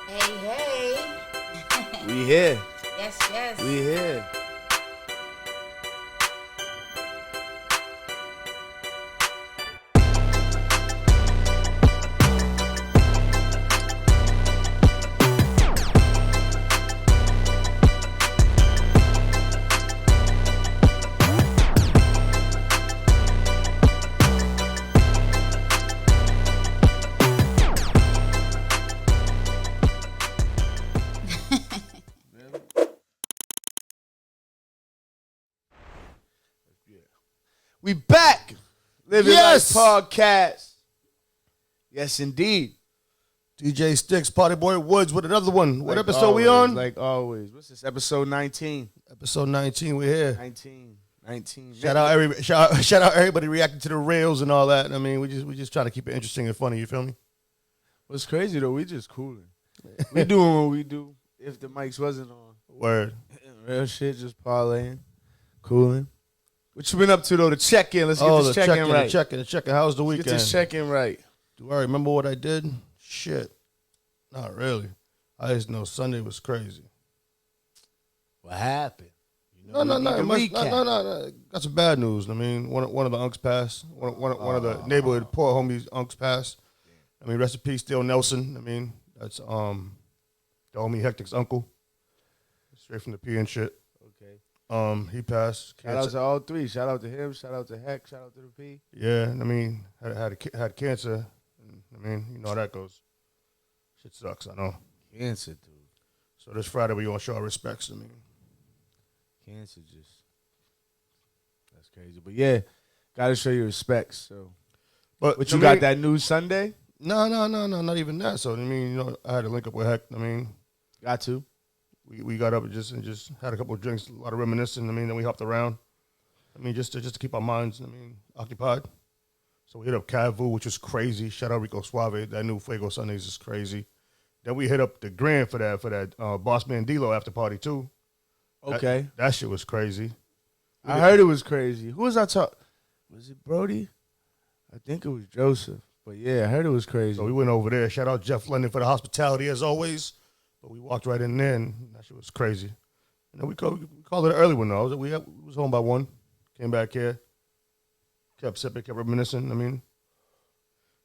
Hey, hey. We here. Yes, yes. We here. We back. Living Yes. Life Podcast. Yes, indeed. DJ Sticks, Party Boy Woods with another one. What Like episode we always, on? Like always. What's this? Episode 19. Episode 19. We're here. 19. Shout out everybody reacting to the rails and all that. I mean, we just trying to keep it interesting and funny. You feel me? What's crazy though? We just cooling. We doing what we do. If the mics wasn't on, Word. real shit, just parlaying, cooling. What you been up to though? The check in. Let's get this check in right. The check-in. How's the weekend? Get this check in right. Do I remember what I did? Shit. Not really. I just know Sunday was crazy. What happened? No. Got some bad news. I mean, one of the unks passed. One of the neighborhood poor homies unks passed. I mean, rest in peace, Theo Nelson. I mean, that's the homie Hectic's uncle. Straight from the P and shit. Okay. He passed. Shout out to all three. Shout out to him. Shout out to Heck. Shout out to the P. Yeah, I mean, had cancer. I mean, you know how that goes. Shit sucks, I know. Cancer, dude. So this Friday we gonna show our respects. I mean, Cancer just, that's crazy. But yeah, gotta show your respects. So, but you got that news Sunday? No, not even that. So I mean, you know, I had to link up with Heck. I mean, Got to. we got up and just had a couple of drinks, a lot of reminiscing. I mean, then we hopped around. I mean, just to keep our minds, occupied. So we hit up Cavu, which was crazy. Shout out Rico Suave. That new Fuego Sundays is crazy. Then we hit up the Grand for that Boss Man D-Lo after party too. Okay. That shit was crazy. I heard it was crazy. Who was I talking? Was it Brody? I think it was Joseph. But yeah, I heard it was crazy. So we went over there. Shout out Jeff London for the hospitality as always. But we walked right in there, and that shit was crazy. And then we called it an early one though. We was home by 1. Came back here. Kept sipping, kept reminiscing. I mean,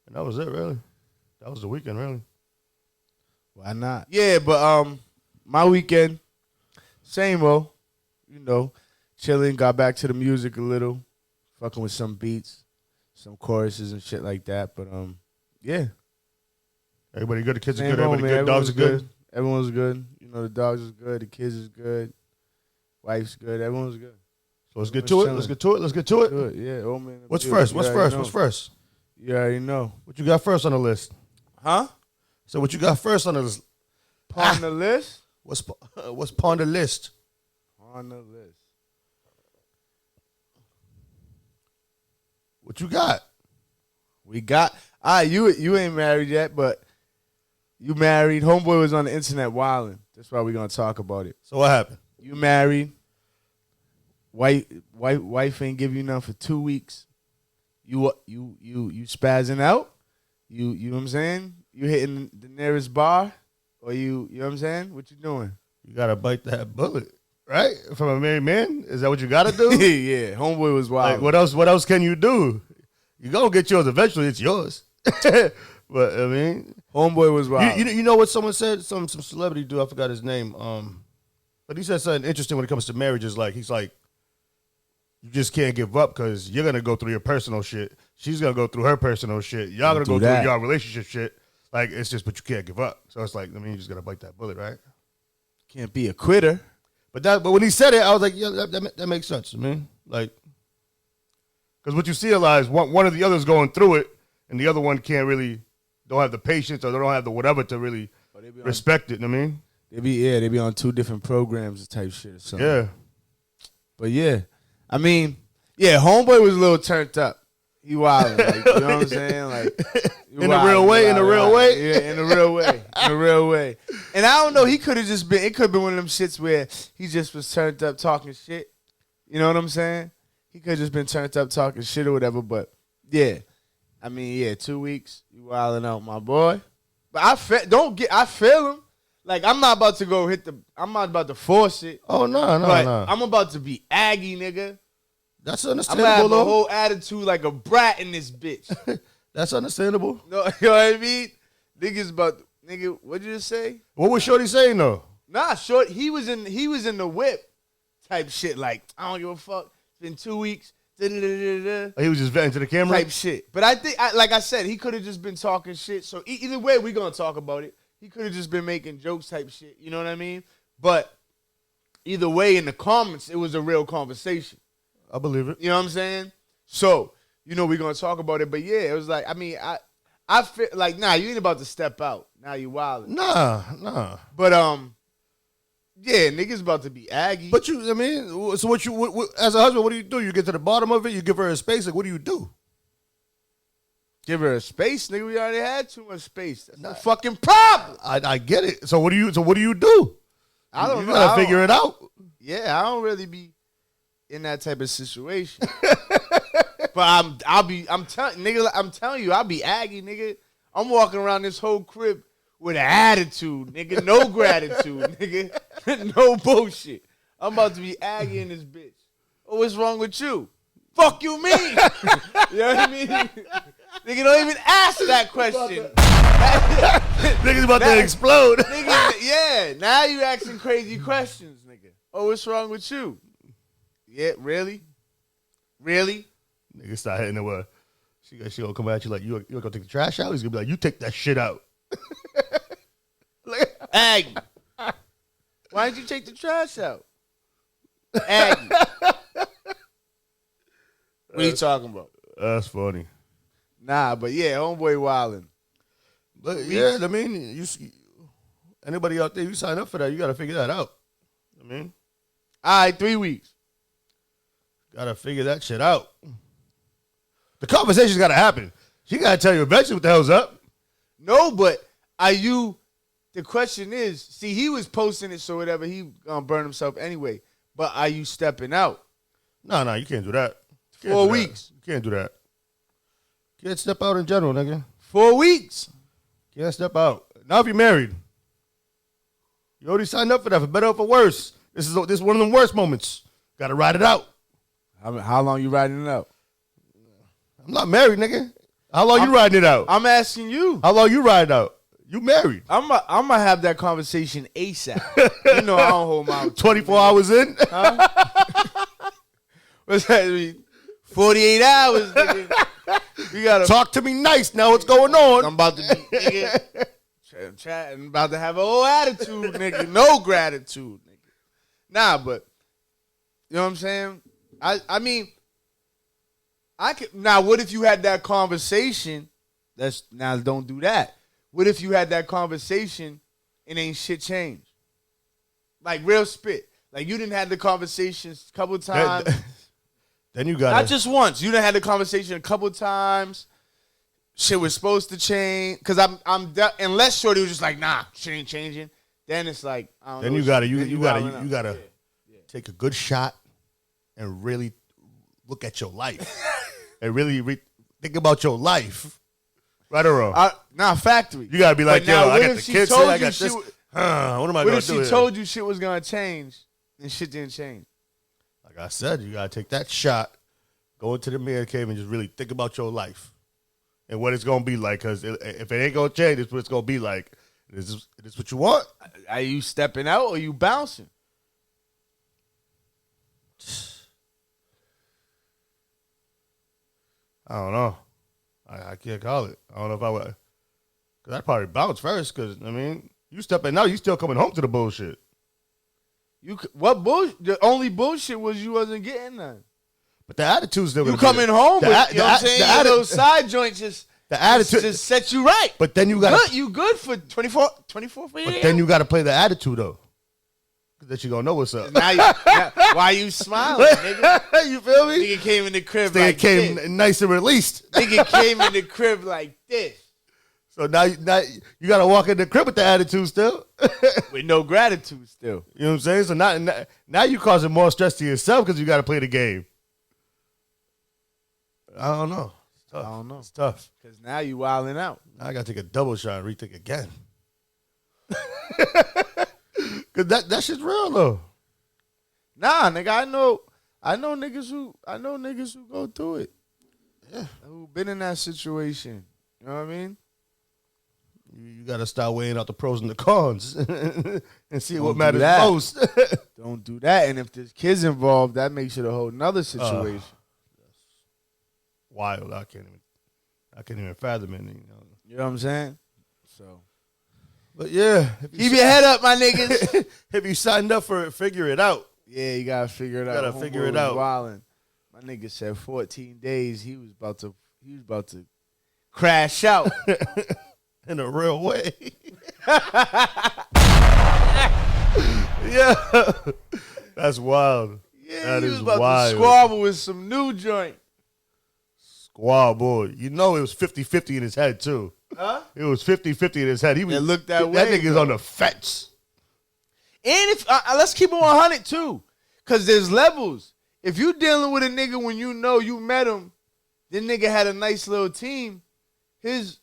and that was it really. That was the weekend really. Why not? Yeah, but my weekend, same old. You know, chilling. Got back to the music a little, fucking with some beats, some choruses and shit like that. But yeah. Everybody good. The kids are Same good. Everybody old, good. man. Dogs are good. Everyone's good. You know, the dogs is good. The kids is good. Wife's good. Everyone's good. So let's get to it. Let's get to it. Yeah. Oh man. What's first? What's first? You already know. What you got first on the list? Huh? So what you got first on the list? On the list? What's on the list? On the list. What you got? We got. You ain't married yet, but you married. Homeboy was on the internet wilding. That's why we're gonna talk about it. So what happened? You married. Wife ain't give you nothing for 2 weeks. You spazzing out. You know what I'm saying? You hitting the nearest bar, or you know what I'm saying? What you doing? You gotta bite that bullet, right? From a married man? Is that what you gotta do? Yeah, homeboy was wild. Like, what else can you do? You gonna get yours eventually. It's yours. But I mean, homeboy was wild. You know what someone said? Some celebrity dude. I forgot his name. But he said something interesting when it comes to marriages. Like he's like, you just can't give up because you're gonna go through your personal shit. She's gonna go through her personal shit. Y'all gonna go through your relationship shit. Like it's just, but you can't give up. So it's like, I mean, you just gotta bite that bullet, right? Can't be a quitter. But when he said it, I was like, yeah, that makes sense. I mean, like, because what you see a lot is one of the others going through it, and the other one don't have the patience or they don't have the whatever to really respect it. I mean, they be on 2 different programs type shit or something. Yeah. But yeah, I mean, yeah, homeboy was a little turned up. He wild, like, you know what I'm saying? Like in a real way. Yeah, in a real way. And I don't know, he could have just been. It could have been one of them shits where he just was turned up talking shit. You know what I'm saying? He could have just been turned up talking shit or whatever. But yeah, I mean, yeah, 2 weeks, you wilding out, my boy. But I feel him. Like, I'm not about to go I'm not about to force it. Oh, no. I'm about to be aggy, nigga. That's I'm understandable, gonna have though. a whole attitude like a brat in this bitch. That's understandable. No, you know what I mean? Nigga, what'd you just say? What was Shorty saying, though? Nah, short. He was in the whip type shit. Like, I don't give a fuck. It's been 2 weeks. He was just venting to the camera? Type shit. But I think, like I said, he could have just been talking shit. So either way, we gonna talk about it. He could have just been making jokes type shit. You know what I mean? But either way, in the comments, it was a real conversation. I believe it. You know what I'm saying? So, you know, we're gonna talk about it. But yeah, it was like, I mean, I feel like, nah, you ain't about to step out. Now you wildin'. Nah. But yeah, niggas about to be aggy. But so what as a husband, what do? You get to the bottom of it, you give her a space, like what do you do? Give her a space, nigga. We already had too much space. That's a fucking problem. I get it. So what do you do? I don't know. You gotta figure it out. Yeah, I don't really be in that type of situation. But I'm telling you, I'll be aggy, nigga. I'm walking around this whole crib with an attitude, nigga. No gratitude, nigga. No bullshit. I'm about to be aggy in this bitch. Oh, what's wrong with you? Fuck you mean? You know what I mean? Nigga, don't even ask that question. Niggas about to explode. Nigga, yeah, now you asking crazy questions, nigga. Oh, what's wrong with you? Yeah, really? Really? Nigga start hitting the word. She gonna come at you like, you gonna take the trash out? He's gonna be like, you take that shit out. Aggie. Why didn't you take the trash out? Aggie. What are you talking about? That's funny. Nah, but yeah, homeboy wildin'. But yeah, I mean, anybody out there, you sign up for that, you gotta figure that out. I mean, all right, 3 weeks. Gotta figure that shit out. The conversation's gotta happen. She gotta tell you eventually what the hell's up. No, but the question is, see, he was posting it, so whatever, he gonna burn himself anyway. But are you stepping out? No, you can't do that. 4 weeks. You can't do that. Can't step out in general, nigga. 4 weeks. Can't step out. Now if you're married, you already signed up for that, for better or for worse. This is one of the worst moments. Gotta ride it out. How long you riding it out? I'm not married, nigga. How long you riding it out? I'm asking you. How long you riding out? You married. I'm gonna have that conversation ASAP. You know I don't hold my 24 hours in? Huh? What's that mean? 48 hours, nigga. You gotta talk to me nice now. What's going on? I'm about to be, nigga. I'm about to have a whole attitude, nigga. No gratitude, nigga. Nah, but you know what I'm saying? I mean, I could now. What if you had that conversation? Now don't do that. What if you had that conversation and ain't shit changed? Like real spit. Like you didn't have the conversation a couple times. Then you got not just once. You done had the conversation a couple times. Shit was supposed to change because unless Shorty was just like, nah, shit ain't changing. Then it's like, I don't know. Then you gotta take a good shot and really look at your life and really think about your life. Right or wrong? Factory. You gotta be like, yo, I got the kids here, I got this. What am I gonna do? What if she told you shit was gonna change and shit didn't change? Like I said, you gotta take that shot, go into the man cave and just really think about your life and what it's gonna be like. Because if it ain't gonna change, it's what it's gonna be like. Is this what you want? Are you stepping out or you bouncing? I don't know. I can't call it. I don't know if I would. Because I'd probably bounce first. Because, I mean, you stepping out, you still coming home to the bullshit. What bullshit? The only bullshit was you wasn't getting none. But the attitude's still you coming home, but you know what I'm saying? Those side joints just set you right. But then you got you good for 24 for you. But then you got to play the attitude though, that you gonna know what's up. Now why you smiling, nigga? You feel me? Nigga came in the crib Nigga like came this. Nice and released. Nigga came in the crib like this. So now you got to walk in the crib with the attitude still. With no gratitude still. You know what I'm saying? So now you causing more stress to yourself because you got to play the game. I don't know. It's tough. I don't know. It's tough. Because now you wilding out. Now I got to take a double shot and rethink again. Cause that shit's real though. Nah, nigga, I know niggas who go through it. Yeah. Who been in that situation. You know what I mean? You gotta start weighing out the pros and the cons and see Don't what do matters that. most. Don't do that. And if there's kids involved, that makes it a whole nother situation. Wild. I can't even fathom it. You know what I'm saying? So, but yeah, keep your head up, my niggas. If you signed up for it, figure it out. Yeah, you gotta figure it out. Gotta figure it was out. Wildin'. My nigga said 14 days. He was about to crash out. In a real way. Yeah. That's wild. Yeah, that he is was about wild. to squabble with some new joint. Squad boy. You know it was 50-50 in his head too. Huh? It was 50-50 in his head. He was, It looked that way, That nigga's though. on the fence. And if let's keep it 100 too, cause there's levels. If you dealing with a nigga when you know you met him, this nigga had a nice little team. His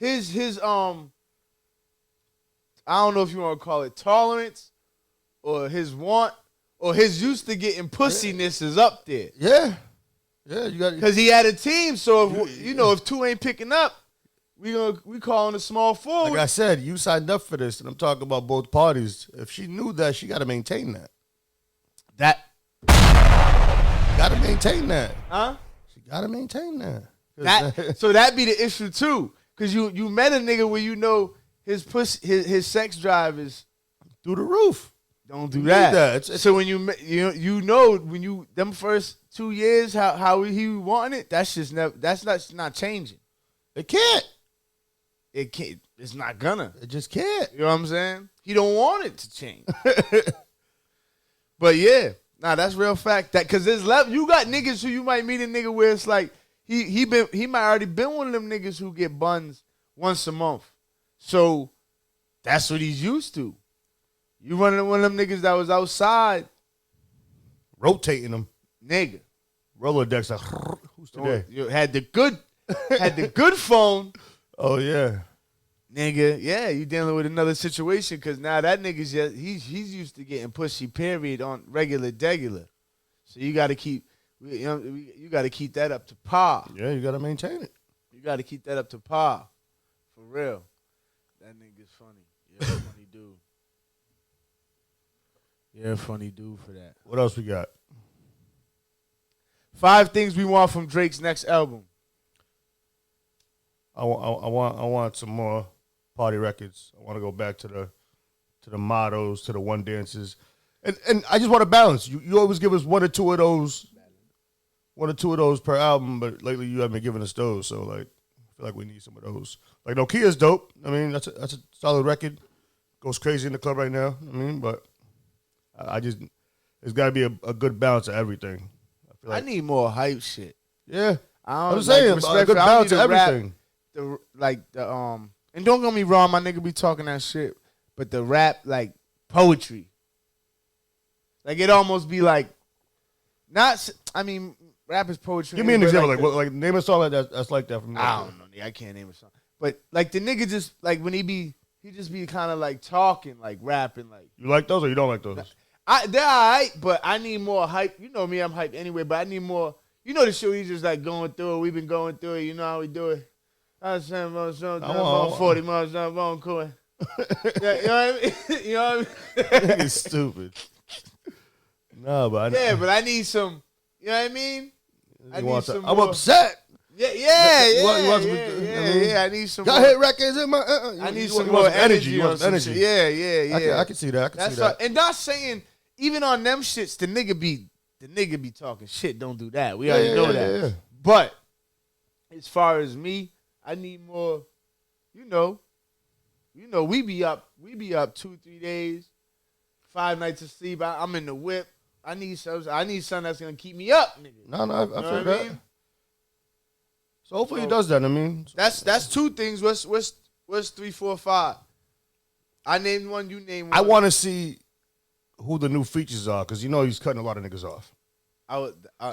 I don't know if you want to call it tolerance or his want or his used to getting pussiness is up there. Yeah. Yeah, you got Cause he had a team, so if if two ain't picking up, we calling a small forward. like I said, you signed up for this, and I'm talking about both parties. If she knew that, she got to maintain that. Got to maintain that. Huh? She got to maintain that. So that be the issue too, cause you met a nigga where you know his sex drive is through the roof. don't do You that. need that. It's- So when you know when you them first 2 years how he wanting it, that's just never not changing. It can't. It can't. It's not gonna. It just can't. You know what I'm saying? He don't want it to change. But yeah, nah, that's real fact. That because there's you got niggas who you might meet a nigga where it's like he might already been one of them niggas who get buns once a month. So that's what he's used to. You running one of them niggas that was outside, Rotating them. nigga. Rolodex. Like, who's today? You had the good phone. Oh, yeah. Nigga, yeah, you dealing with another situation because now that nigga's just he's used to getting pussy period on regular. So you got to keep you got to keep that up to par. Yeah, you got to maintain it. You got to keep that up to par, for real. That nigga's funny. You're a funny dude. You're a funny dude for that. What else we got? 5 things we want from Drake's next album. I want some more party records. I want to go back to the mottos, to the one dances, and I just want to balance. You always give us one or two of those per album, but lately you haven't been giving us those. So like, I feel like we need some of those. Like Nokia's dope. I mean, that's a solid record. Goes crazy in the club right now. I mean, but I just it's got to be a good balance of everything. I feel like I need more hype shit. yeah. I'm saying a good balance of everything. And don't get me wrong, my nigga be talking that shit, but the rap like poetry, like it almost be like, rap is poetry. Give me an but example. like Name a song that's like that from. I don't know, I can't name a song, but like the nigga just like when he just be kind of like talking, like rapping, like You like those or you don't like those? they're alright, but I need more hype. You know me, I'm hyped anyway, but I need more. You know the shit we just like going through it. We've been going through it. You know how we do it. I was saying, 40 miles down, I'm cool. Yeah, you know what I mean? You know what I mean? It's stupid. No, but But I need some. You know what I mean? I need some. I'm more. upset. Yeah. I need some. Got more. hit records in my. I need you some want more some energy. You on want some energy. shit. Yeah. I can see that. That's right. And not saying even on them shits, the nigga be talking shit. Don't do that. We already know that. Yeah. But as far as me, I need more. You know, we be up 2-3 days, 5 nights of sleep. I'm in the whip. I need something that's gonna keep me up, nigga. No, I feel what that. I mean? So hopefully he does that. I mean, That's 2 things. What's 3, 4, 5? I named one. You named one. I want to see who the new features are because he's cutting a lot of niggas off.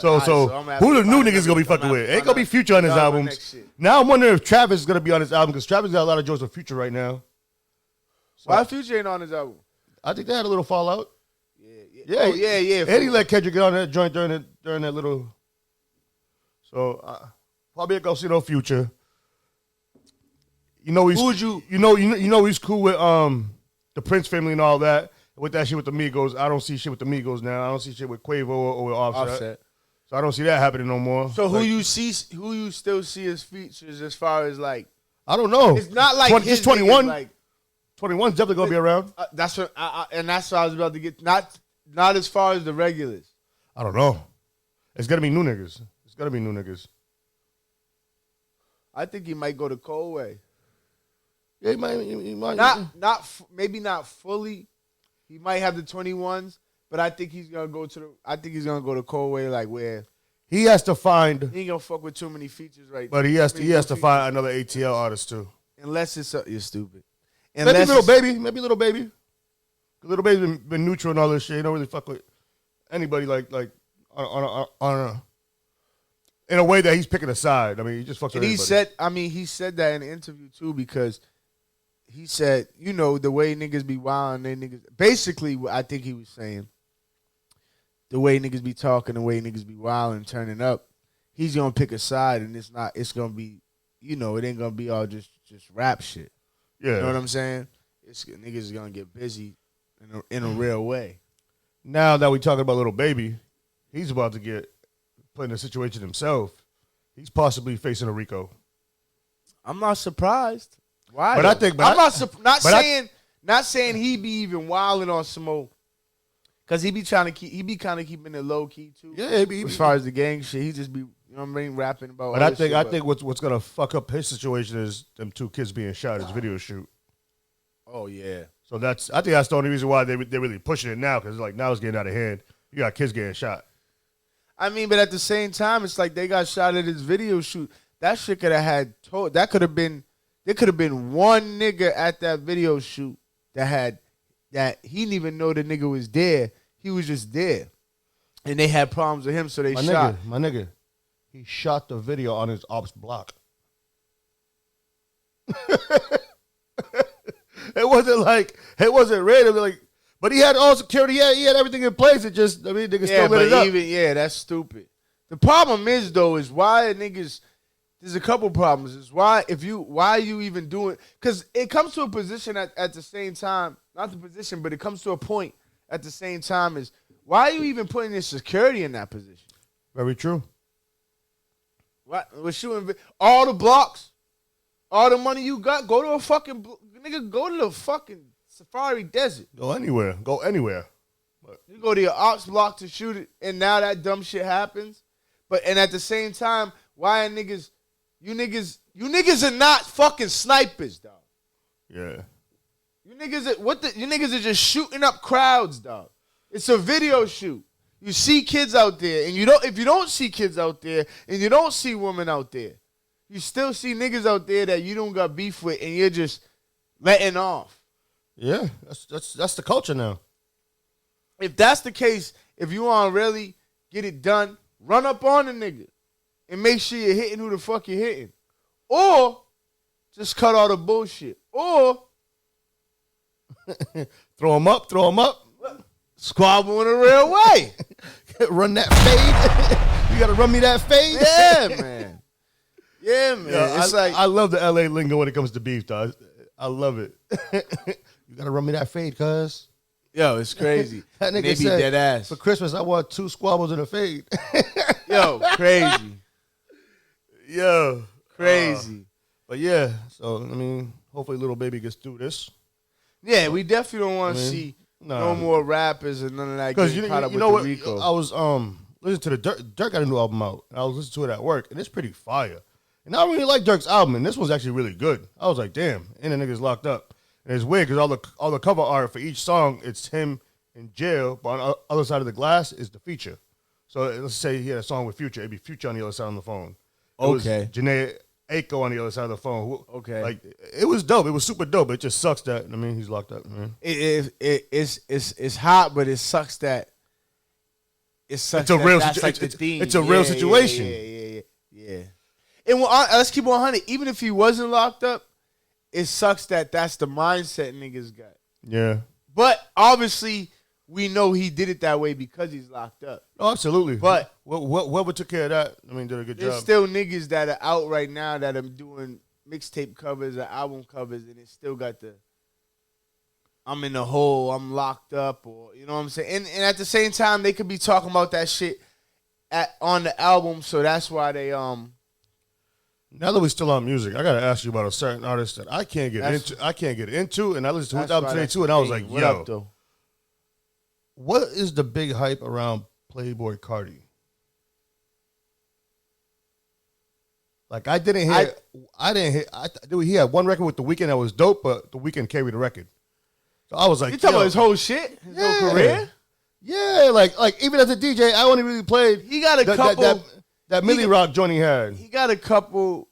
So who the new niggas gonna be fucking with? Ain't gonna be Future on his albums. Now I'm wondering if Travis is gonna be on his album because Travis got a lot of jokes with Future right now. Why Future ain't on his album? I think they had a little fallout. Yeah. Oh, yeah. And he let Kendrick get on that joint during that little. So probably go see no Future. You know he's he's cool with the Prince family and all that. With that shit with the Migos, I don't see shit with the Migos now. I don't see shit with Quavo or with Offset. So I don't see that happening no more. So who you still see as features as far as like? I don't know. It's not like it's 21. Like 21's definitely gonna be around. That's what I was about to get. Not as far as the regulars. I don't know. It's gonna be new niggas. I think he might go the Cole way. Yeah, he might. Maybe not fully. He might have the 21s, but I think he's gonna go the Cole way, like where he has to find. He ain't gonna fuck with too many features, right? But he has to find another ATL artist too. Unless it's you're stupid. Maybe Little Baby. Little Baby's been neutral and all this shit. He don't really fuck with anybody like in a way that he's picking a side. I mean, he just fucks with everybody. He said that in the interview too, because he said, the way niggas be wild, basically I think he was saying the way niggas be talking, the way niggas be wild and turning up, he's gonna pick a side, and it's gonna be, it ain't gonna be all just rap shit. Yeah. You know what I'm saying? Niggas is gonna get busy in a real way. Now that we talking about Little Baby, he's about to get put in a situation himself. He's possibly facing a RICO. I'm not surprised. Why? But I'm not saying he be even wilding on some more, cause he be kind of keeping it low key too. Yeah, as far as the gang shit, he just be rapping about. But I think what's gonna fuck up his situation is them two kids being shot at his video shoot. Oh yeah. So I think that's the only reason why they're really pushing it now, because like now it's getting out of hand. You got kids getting shot. I mean, but at the same time, it's like they got shot at his video shoot. That shit could have there could have been one nigga at that video shoot that he didn't even know the nigga was there. He was just there. And they had problems with him, so they shot. My nigga, he shot the video on his ops block. It wasn't random. Like, but he had all security. He had everything in place. It just, niggas still lit it up. That's stupid. The problem is why niggas. There's a couple problems. Is why are you even doing? Because it comes to a position at the same time. Not the position, but it comes to a point at the same time. Is why are you even putting your security in that position? Very true. What? We're shooting all the blocks, all the money you got. Go to a fucking nigga. Go to the fucking Safari Desert. Go anywhere. But you go to your ops block to shoot it, and now that dumb shit happens. And at the same time, why are niggas? You niggas are not fucking snipers, dog. Yeah. You niggas are just shooting up crowds, dog. It's a video shoot. You see kids out there, and if you don't see kids out there, and you don't see women out there, you still see niggas out there that you don't got beef with, and you're just letting off. Yeah, that's the culture now. If that's the case, if you want to really get it done, run up on the nigga. And make sure you're hitting who the fuck you're hitting. Or just cut all the bullshit. Or throw them up. Squabble in a real way. Run that fade. You got to run me that fade. Yeah, man. It's I love the LA lingo when it comes to beef, dog. I love it. You got to run me that fade, cuz. Yo, it's crazy. That nigga they be said, dead ass. For Christmas, I want 2 squabbles and a fade. Yo, crazy. Yo, crazy. But yeah, so hopefully Little Baby gets through this. Yeah, we definitely don't want to see no more rappers and none of that. Because you know what? Rico. I was listening to the Dirk got a new album out, and I was listening to it at work, and it's pretty fire. And I really like Dirk's album, and this one's actually really good. I was like, damn, and the nigga's locked up. And it's weird because all the cover art for each song, it's him in jail, but on the other side of the glass is the feature. So let's say he had a song with Future, it'd be Future on the other side on the phone. Okay. Janae Aiko on the other side of the phone. Okay. Like, it was dope. It was super dope. It just sucks that, he's locked up, man. It's hot, but it sucks that it's a real real situation. Yeah. And let's keep it 100. Even if he wasn't locked up, it sucks that that's the mindset niggas got. Yeah. But obviously, we know he did it that way because he's locked up. Oh, absolutely. But whoever took care of that, I mean, did a good job. There's still niggas that are out right now that are doing mixtape covers or album covers, and it still got the I'm in the hole, I'm locked up, or you know what I'm saying. And at the same time, they could be talking about that shit on the album, so that's why they Now that we're still on music, I gotta ask you about a certain artist that I can't get into, and I listened to his album today too, and I was like, what up, though? What is the big hype around Playboy Carti? Like he had one record with The Weeknd that was dope, but The Weeknd carried the record. So I was like, you talking about his whole shit, his whole career? Yeah, like even as a DJ, I only really played. He got a couple that Milly Rock joint he had. He got a couple.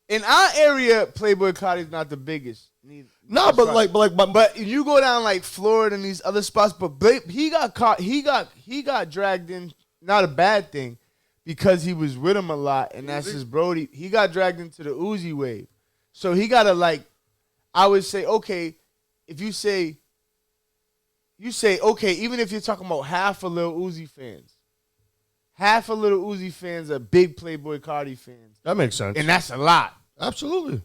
In our area, Playboy Carti's not the biggest. But you go down like Florida and these other spots, but he got caught. He got dragged in. Not a bad thing, because he was with him a lot, and that's his Brody. He got dragged into the Uzi wave, so he gotta I would say, okay, if you say okay, even if you're talking about half of Lil Uzi fans, half of Lil Uzi fans are big Playboy Carti fans. That makes sense, and that's a lot. Absolutely.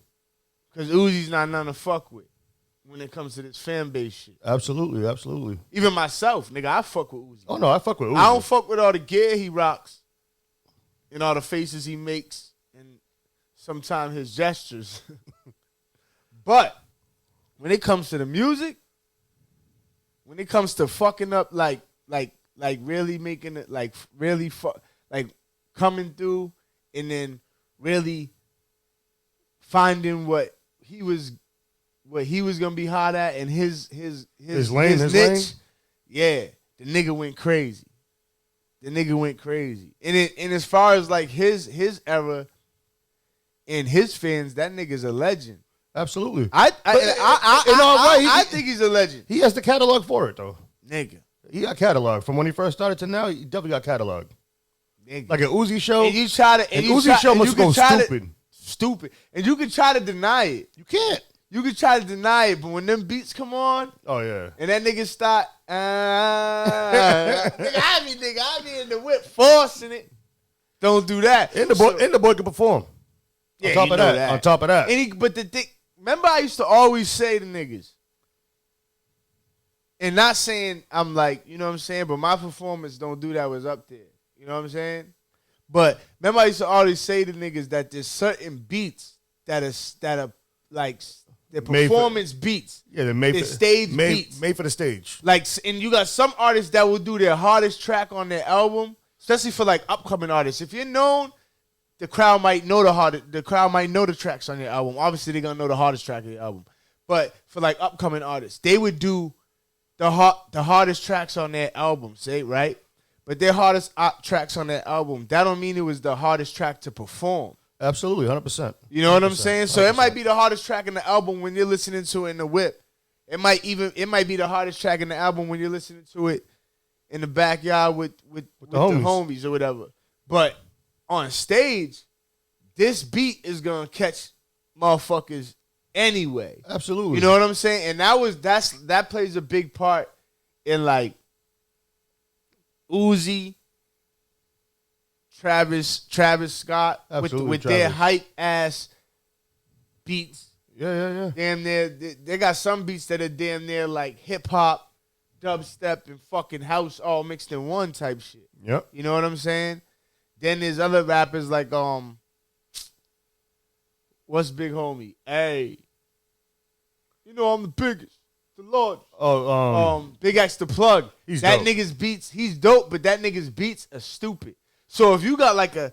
Because Uzi's not nothing to fuck with when it comes to this fan base shit. Absolutely. Even myself, nigga, I fuck with Uzi. Oh, no, I fuck with Uzi. I don't fuck with all the gear he rocks and all the faces he makes and sometimes his gestures. But when it comes to the music, when it comes to fucking up like really making it really coming through and then really finding what he was gonna be hot at and his lane, his niche. Yeah, the nigga went crazy. And as far as like his era and his fans, that nigga's a legend. Absolutely. I think he's a legend. He has the catalog for it though. Nigga. He got catalog from when he first started to now. He definitely got catalog. Nigga. Like an Uzi show. And you try to Uzi show must go stupid. And you can try to deny it. You can't. You can try to deny it, but when them beats come on, oh yeah, and that nigga start, I be in the whip forcing it. Don't do that. And the boy can perform. Yeah, on top of that. But the thing, remember I used to always say to niggas, and not saying I'm like, you know what I'm saying, but my performance don't do that was up there. You know what I'm saying? But remember I used to always say to niggas that there's certain beats that are like the performance beats. Yeah, they're made for stage beats. Made for the stage. Like, and you got some artists that will do their hardest track on their album, especially for like upcoming artists. If you're known, the crowd might know the tracks on your album. Obviously, they're gonna know the hardest track of your album. But for like upcoming artists, they would do the hardest tracks on their album, say, right? But their hardest tracks on their album, that don't mean it was the hardest track to perform. Absolutely, 100%. You know what I'm saying? So 100%. It might be the hardest track in the album when you're listening to it in the whip. It might be the hardest track in the album when you're listening to it in the backyard with the homies or whatever. But on stage, this beat is gonna catch motherfuckers anyway. Absolutely. You know what I'm saying? And that plays a big part in like Uzi, Travis Scott with their hype ass beats. Yeah. Damn near, they got some beats that are damn near like hip hop, dubstep, and fucking house all mixed in one type shit. Yep. You know what I'm saying? Then there's other rappers like what's Big Homie? Hey, you know I'm the biggest, the Lord. Big X the Plug. He's that dope. Nigga's beats. He's dope, but that nigga's beats are stupid. So if you got like and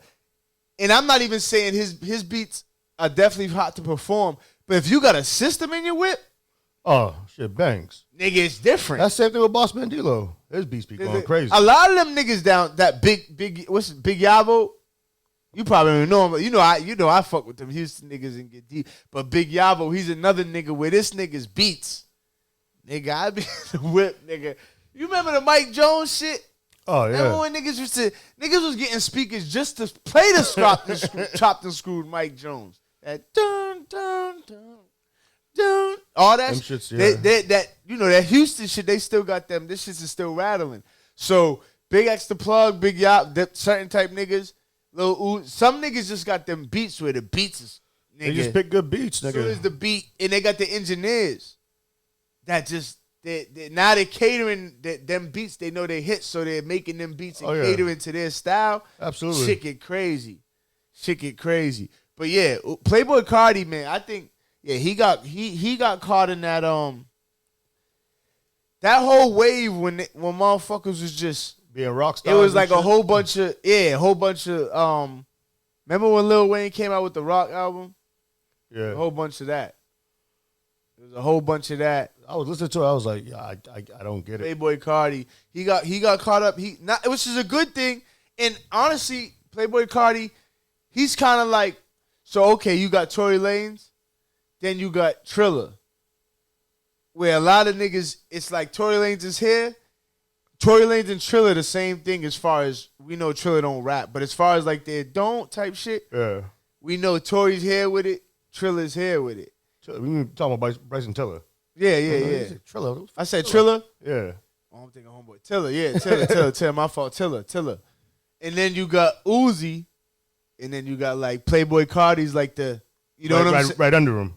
I'm not even saying his beats are definitely hot to perform, but if you got a system in your whip, oh shit, bangs. Nigga, it's different. That's the same thing with Boss Man D-Lo. His beats be going crazy. A lot of them niggas down that big Big Yavo. You probably don't know him, but you know I fuck with them Houston niggas and get deep. But Big Yavo, he's another nigga where this nigga's beats. Nigga, I be in the whip, nigga. You remember the Mike Jones shit? Oh, yeah. Remember when niggas was getting speakers just to play the chopped and screwed Mike Jones? That dun dun dun dun. All that shits, yeah. that that Houston shit. They still got them. This shit is still rattling. So Big X the Plug, Big Yop, certain type niggas. Some niggas just got them beats where the beats is. Nigga. They just pick good beats, nigga. As soon as the beat, and they got the engineers that just now they're catering them beats. They know they hit, so they're making them beats and catering to their style. Absolutely, shit get crazy. But yeah, Playboy Carti, man, I think he got caught in that that whole wave when motherfuckers was just being rock stars. It was like a whole bunch of remember when Lil Wayne came out with the Rock album? Yeah. A whole bunch of that. There was a whole bunch of that. I was listening to it. I was like, yeah, I don't get it. Playboy Carti. He got caught up. Which is a good thing. And honestly, Playboy Carti, he's kind of like, so okay, you got Tory Lanez, then you got Triller. Where a lot of niggas, it's like Tory Lanez is here. Tory Lanez and Triller the same thing as far as we know Triller don't rap. But as far as like their don't type shit, we know Tory's here with it, Triller's here with it. We talking about Bryson Tiller. Yeah. Triller. I said Triller? Yeah. Oh, I'm thinking homeboy. Tiller, yeah. Tiller. My fault. Tiller. And then you got Uzi, and then you got like Playboy Carti's like the, you know what I'm saying? Right under him.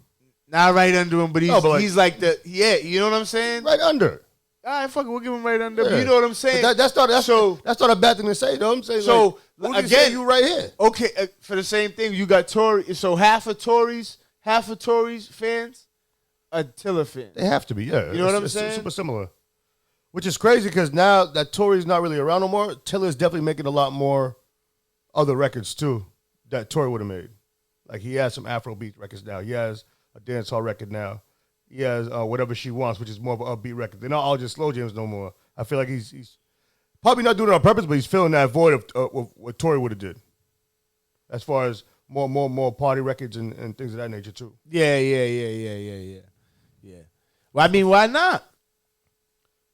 Not right under him, but he's like the, you know what I'm saying? Right under. All right, fuck it, we'll give him right under. Yeah. You know what I'm saying? That's not a bad thing to say, though. I'm saying, so like, again, you right here. Okay, for the same thing, you got Tory. So half of Tory's fans are Tiller fans. They have to be, yeah. You know what I'm saying? Super similar. Which is crazy because now that Tory's not really around no more, Tiller's definitely making a lot more other records too that Tory would have made. Like he has some Afrobeat records now. He has a dancehall record now. He has Whatever She Wants, which is more of an upbeat record. They're not all just slow jams no more. I feel like he's probably not doing it on purpose, but he's filling that void of what Tory would have did. As far as more party records and things of that nature too. Yeah. Well, I mean, why not?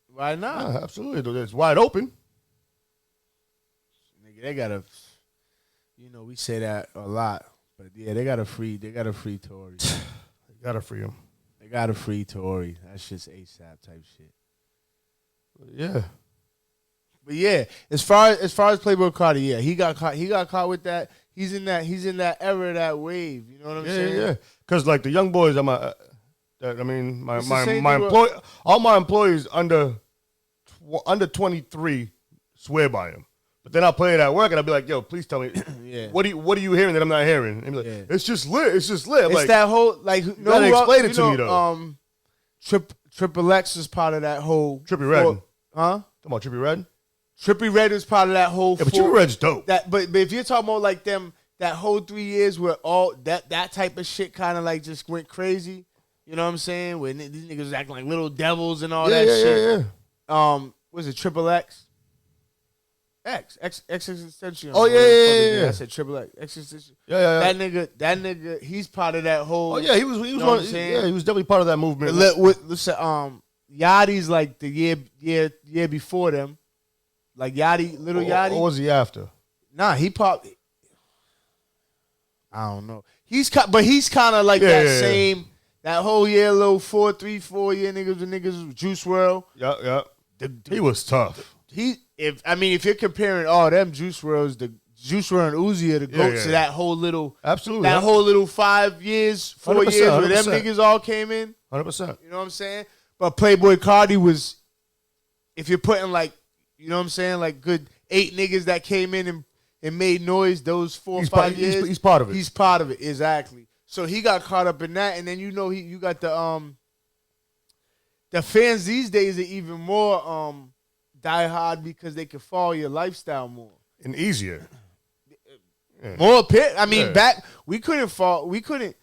Why not? Yeah, absolutely. It's wide open. Nigga, they gotta, we say that a lot, but yeah, they gotta free Tory. They gotta free him. They gotta free Tory. That's just ASAP type shit. Yeah. But yeah, as far as Playboy Carti, yeah, he got caught with that. He's in that era, that wave. You know what I'm saying? Yeah. Because like the young boys, my all my employees under 23 swear by him. But then I'll play it at work and I'll be like, yo, please tell me, what are you hearing that I'm not hearing? And be like, it's just lit. I'm it's like, that whole like. You gotta explain it to me though. Triple X is part of that whole. Trippie Redd, huh? Talking about Trippie Redd. Trippie Redd is part of that whole. Yeah, but Trippie Redd's dope. But if you're talking about like them, that whole 3 years where all that type of shit kind of like just went crazy. You know what I'm saying? Where these niggas was acting like little devils and all that shit. Yeah. Was it Triple X? X Extension. Oh yeah. I said Triple X Extension. Yeah. That nigga, he's part of that whole. Oh yeah, he was one. Yeah, he was definitely part of that movement. Yachty's like the year before them. Like Little Yachty. What was he after? Nah, he popped. I don't know. He's kind of like that same. That whole year, little 4 year niggas Juice WRLD. Yeah. He was tough. If you're comparing all them Juice WRLDs, the Juice WRLD and Uzi are the goats to that whole little, absolutely, that whole little 5 years, 4 years where them niggas all came in. 100%. You know what I'm saying? But Playboy Carti was, if you're putting like, you know what I'm saying, like good 8 niggas that came in and made noise those 4 or 5 years. He's part of it. He's part of it, exactly. So he got caught up in that, and then you got the fans these days are even more die hard because they can follow your lifestyle more and easier. Yeah. More pit. I mean, back we couldn't follow niggas'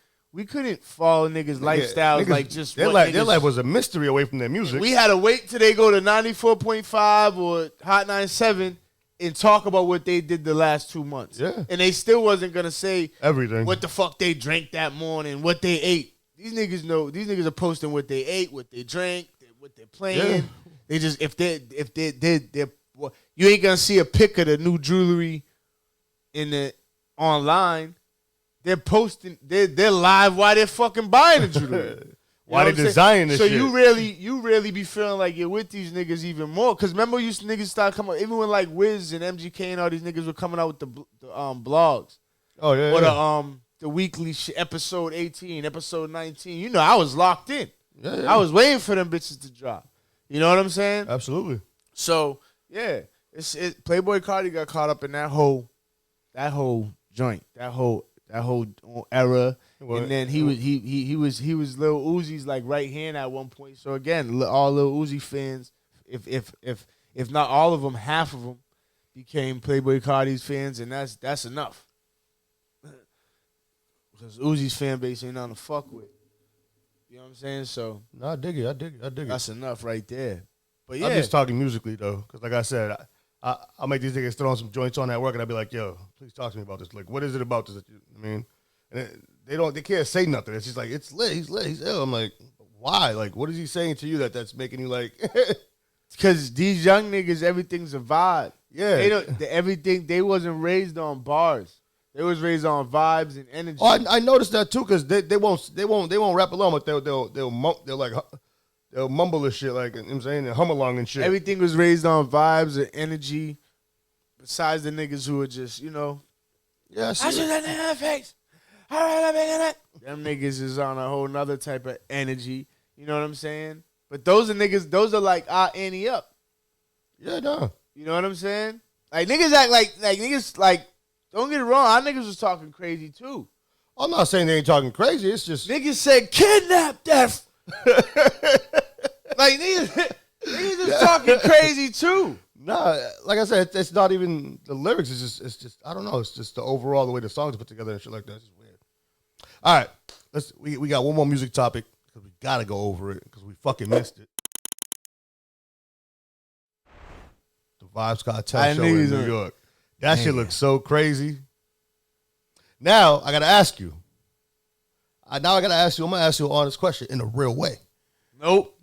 lifestyles like just their life was a mystery away from their music. We had to wait till they go to 94.5 or Hot 97 and talk about what they did the last 2 months. Yeah. And they still wasn't gonna say everything. What the fuck they drank that morning, what they ate. These niggas know. These niggas are posting what they ate, what they drank, what they're playing. Yeah. They just if they you ain't gonna see a pic of the new jewelry in the online. they're posting, they're live while they're fucking buying the jewelry. Why they designing this so shit? you really be feeling like you're with these niggas even more. Cause remember, niggas started coming, even when like Wiz and MGK and all these niggas were coming out with the blogs. Oh yeah. Or the weekly episode 18, episode 19. You know, I was locked in. Yeah. I was waiting for them bitches to drop. You know what I'm saying? Absolutely. So yeah, Playboy Carti got caught up in that whole joint, that whole era. What? And then he was Lil Uzi's like right hand at one point. So again, all Lil Uzi fans, if not all of them, half of them became Playboy Carti's fans, and that's enough. Because Uzi's fan base ain't nothing to fuck with. You know what I'm saying? So no, I dig it. That's enough right there. But yeah, I'm just talking musically though, because like I said, I'll make these niggas throw on some joints on at work, and I'll be like, yo, please talk to me about this. Like, what is it about this? I mean, and they can't say nothing. It's just like, it's lit. He's lit. He's ill. I'm like, why? Like, what is he saying to you that's making you like? Because these young niggas, everything's a vibe. Yeah, they wasn't raised on bars. They was raised on vibes and energy. Oh, I noticed that too, because they won't rap along, but they'll mumble this shit, like, you know what I'm saying, and hum along and shit. Everything was raised on vibes and energy. Besides the niggas who were just, you know, yeah, I shoot that nigga in the face. All right, I'm making it. Them niggas is on a whole nother type of energy. You know what I'm saying? But those are like Annie up. Yeah, no. You know what I'm saying? Like niggas act like niggas like. Don't get it wrong, our niggas was talking crazy too. I'm not saying they ain't talking crazy. It's just niggas said kidnap death. Like niggas is talking crazy too. Nah, like I said, it's not even the lyrics. It's just I don't know. It's just the overall the way the songs are put together and shit like that. It's just weird. All right, we got one more music topic because we gotta go over it because we fucking missed it. The Vybz Kartel show in New York. That shit looks so crazy. Now I gotta ask you. I'm gonna ask you an honest question in a real way. Nope.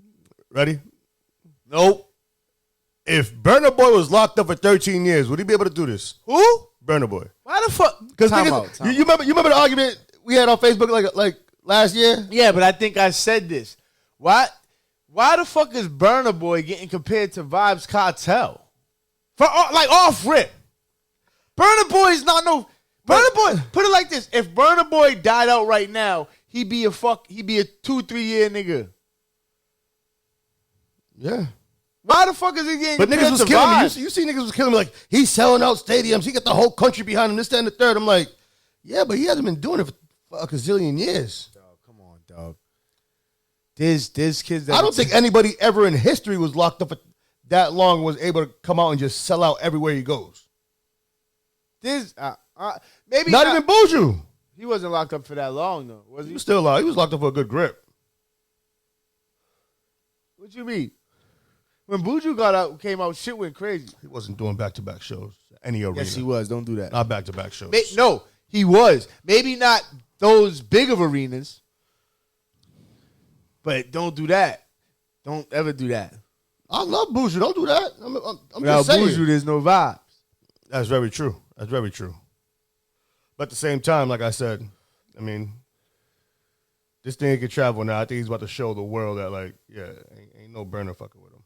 Ready? Nope. If Burna Boy was locked up for 13 years, would he be able to do this? Who? Burna Boy. Why the fuck? Because you remember the argument we had on Facebook like last year? Yeah, but I think I said this. Why the fuck is Burna Boy getting compared to Vybz Kartel? Off rip. Burna Boy is not no. Burna Boy, put it like this: if Burna Boy died out right now, he'd be a 2-3 year nigga. Yeah. Why the fuck is he getting? But niggas was killing me. You see niggas was killing me like he's selling out stadiums. He got the whole country behind him. This, that, and the third. I'm like, yeah, but he hasn't been doing it for a gazillion years. Dog, come on, dog. There's kids that I don't think anybody ever in history was locked up for that long was able to come out and just sell out everywhere he goes. Maybe not even Buju. He wasn't locked up for that long though, was he? He was still locked. He was locked up for a good grip. What you mean? When Buju came out, shit went crazy. He wasn't doing back-to-back shows. Any arena. Yes, he was. Don't do that. Not back-to-back shows. No, he was. Maybe not those big of arenas, but don't do that. Don't ever do that. I love Buju. Don't do that. I'm Without just saying. Buju, there's no vibes. That's very true. That's very true. But at the same time, like I said, I mean, this thing can travel now. I think he's about to show the world that, like, yeah, ain't no burner fucking with him.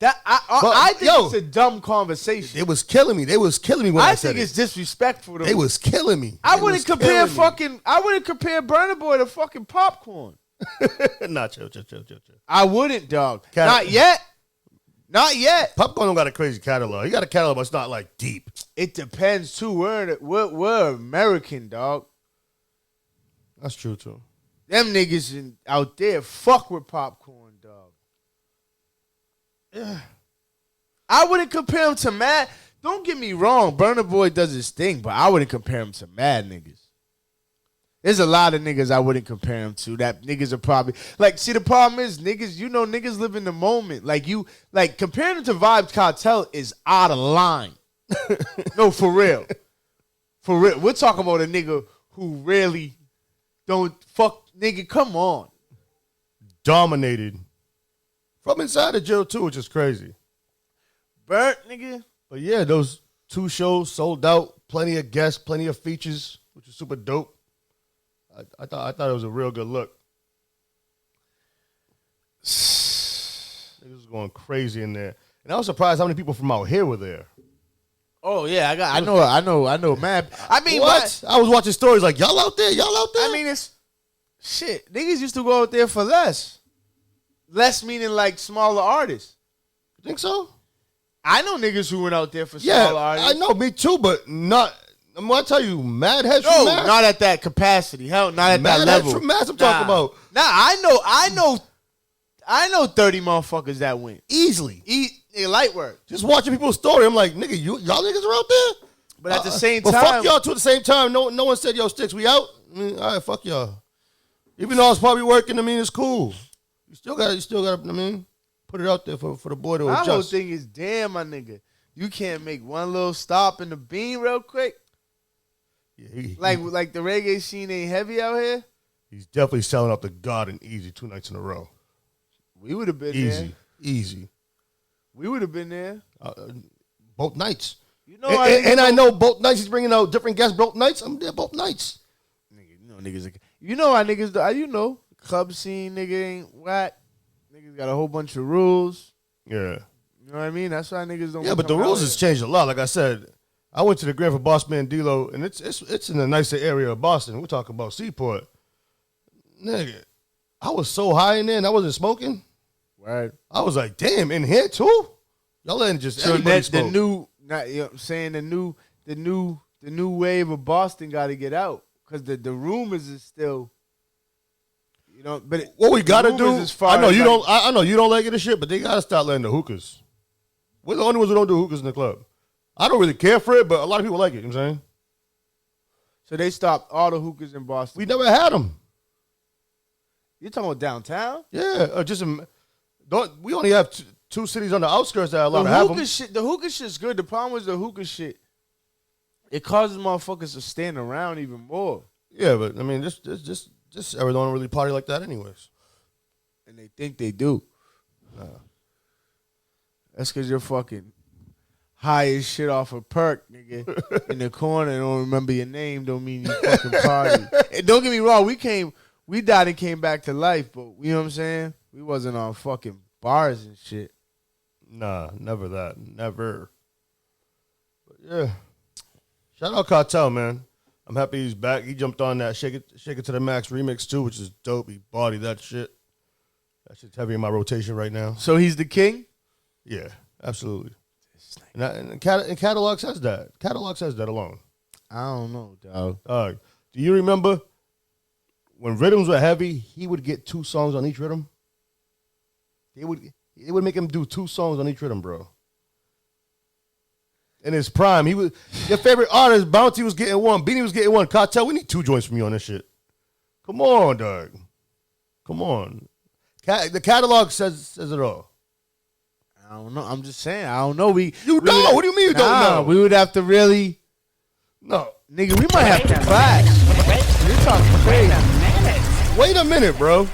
I think it's a dumb conversation. It was killing me. They was killing me when I said it. think it's disrespectful. They was killing me. I wouldn't compare Burna Boy to fucking popcorn. Nah, chill. I wouldn't, dog. Not yet. Popcorn don't got a crazy catalog. He got a catalog, but it's not like deep. It depends too. We're American, dog. That's true too. Them niggas out there fuck with popcorn, dog. Yeah. I wouldn't compare him to Mad. Don't get me wrong, Burna Boy does his thing, but I wouldn't compare him to Mad niggas. There's a lot of niggas I wouldn't compare him to. That niggas are probably like. See, the problem is niggas live in the moment. Like comparing him to Vybz Kartel is out of line. No, for real. We're talking about a nigga who really don't fuck. Nigga, come on. Dominated from inside the jail too, which is crazy. Bert, nigga. But yeah, those 2 shows sold out. Plenty of guests, plenty of features, which is super dope. I thought it was a real good look. It was going crazy in there, and I was surprised how many people from out here were there. Oh yeah, I know, man. I mean, what? I was watching stories like y'all out there. I mean, it's shit. Niggas used to go out there for less. Less meaning like smaller artists. You think so? I know niggas who went out there for smaller artists. I know, me too, but not. I'm gonna tell you, mad heads no, from Mass. not at that capacity. Hell, not at that level. Mad heads from Mass. I'm talking about. Nah, I know 30 motherfuckers that went Easily. Light work. Just watching people's story, I'm like, nigga, y'all niggas are out there? But at the same time. But fuck y'all too at the same time. No one said, yo, Sticks, we out? I mean, all right, fuck y'all. Even though I was probably working, I mean, it's cool. You still got, I mean, put it out there for the boy to adjust. My whole thing is, damn, my nigga, you can't make one little stop in the bean real quick? Yeah, like the reggae scene ain't heavy out here? He's definitely selling out the Garden easy 2 nights in a row. We would have been there. Easy. We would have been there. Both nights. You know, I know both nights he's bringing out different guests both nights. I'm there both nights. Niggas. You know how niggas, you know, club scene nigga ain't whack. Niggas got a whole bunch of rules. Yeah. You know what I mean? That's why niggas don't. Yeah, but the rules has changed a lot. Like I said, I went to the Grand for Boss Man D-Lo, and it's in a nicer area of Boston. We're talking about Seaport. Nigga, I was so high in there and I wasn't smoking. Right. I was like, damn, in here too? Y'all letting just everybody smoke. The new, not, you know what I'm saying, the new wave of Boston got to get out because the rumors is still, you know. But what we got to do, I know you like, don't. I know you don't like it and shit, but they got to start letting the hookahs. We're the only ones who don't do hookahs in the club. I don't really care for it, but a lot of people like it. You know what I'm saying? So they stopped all the hookahs in Boston. We never had them. You talking about downtown? Yeah, we only have two cities on the outskirts that are allowed to have them. The hookah shit's good. The problem was the hookah shit. It causes motherfuckers to stand around even more. Yeah, but I mean, just everyone don't really party like that, anyways. And they think they do. Nah. That's because you're fucking high as shit off a perk, nigga. In the corner and don't remember your name don't mean you fucking party. And don't get me wrong, we died and came back to life, but you know what I'm saying? We wasn't on fucking bars and shit. Nah, never that. Never. But yeah. Shout out Kartel, man. I'm happy he's back. He jumped on that Shake It to the Max remix too, which is dope. He bodied that shit. That shit's heavy in my rotation right now. So he's the king? Yeah, absolutely. And Catalog says that. Catalog says that alone. I don't know, dog. Do you remember when rhythms were heavy, he would get 2 songs on each rhythm? It would make him do 2 songs on each rhythm, bro. In his prime, your favorite artist, Bounty was getting 1, Beanie was getting 1. Kartel, we need 2 joints from you on this shit. Come on, dog. Come on. The catalog says it all. I don't know. I'm just saying. I don't know. What do you mean you don't know? We would have to really. No, nigga, we might have to clash. You're talking crazy. Wait a minute, bro.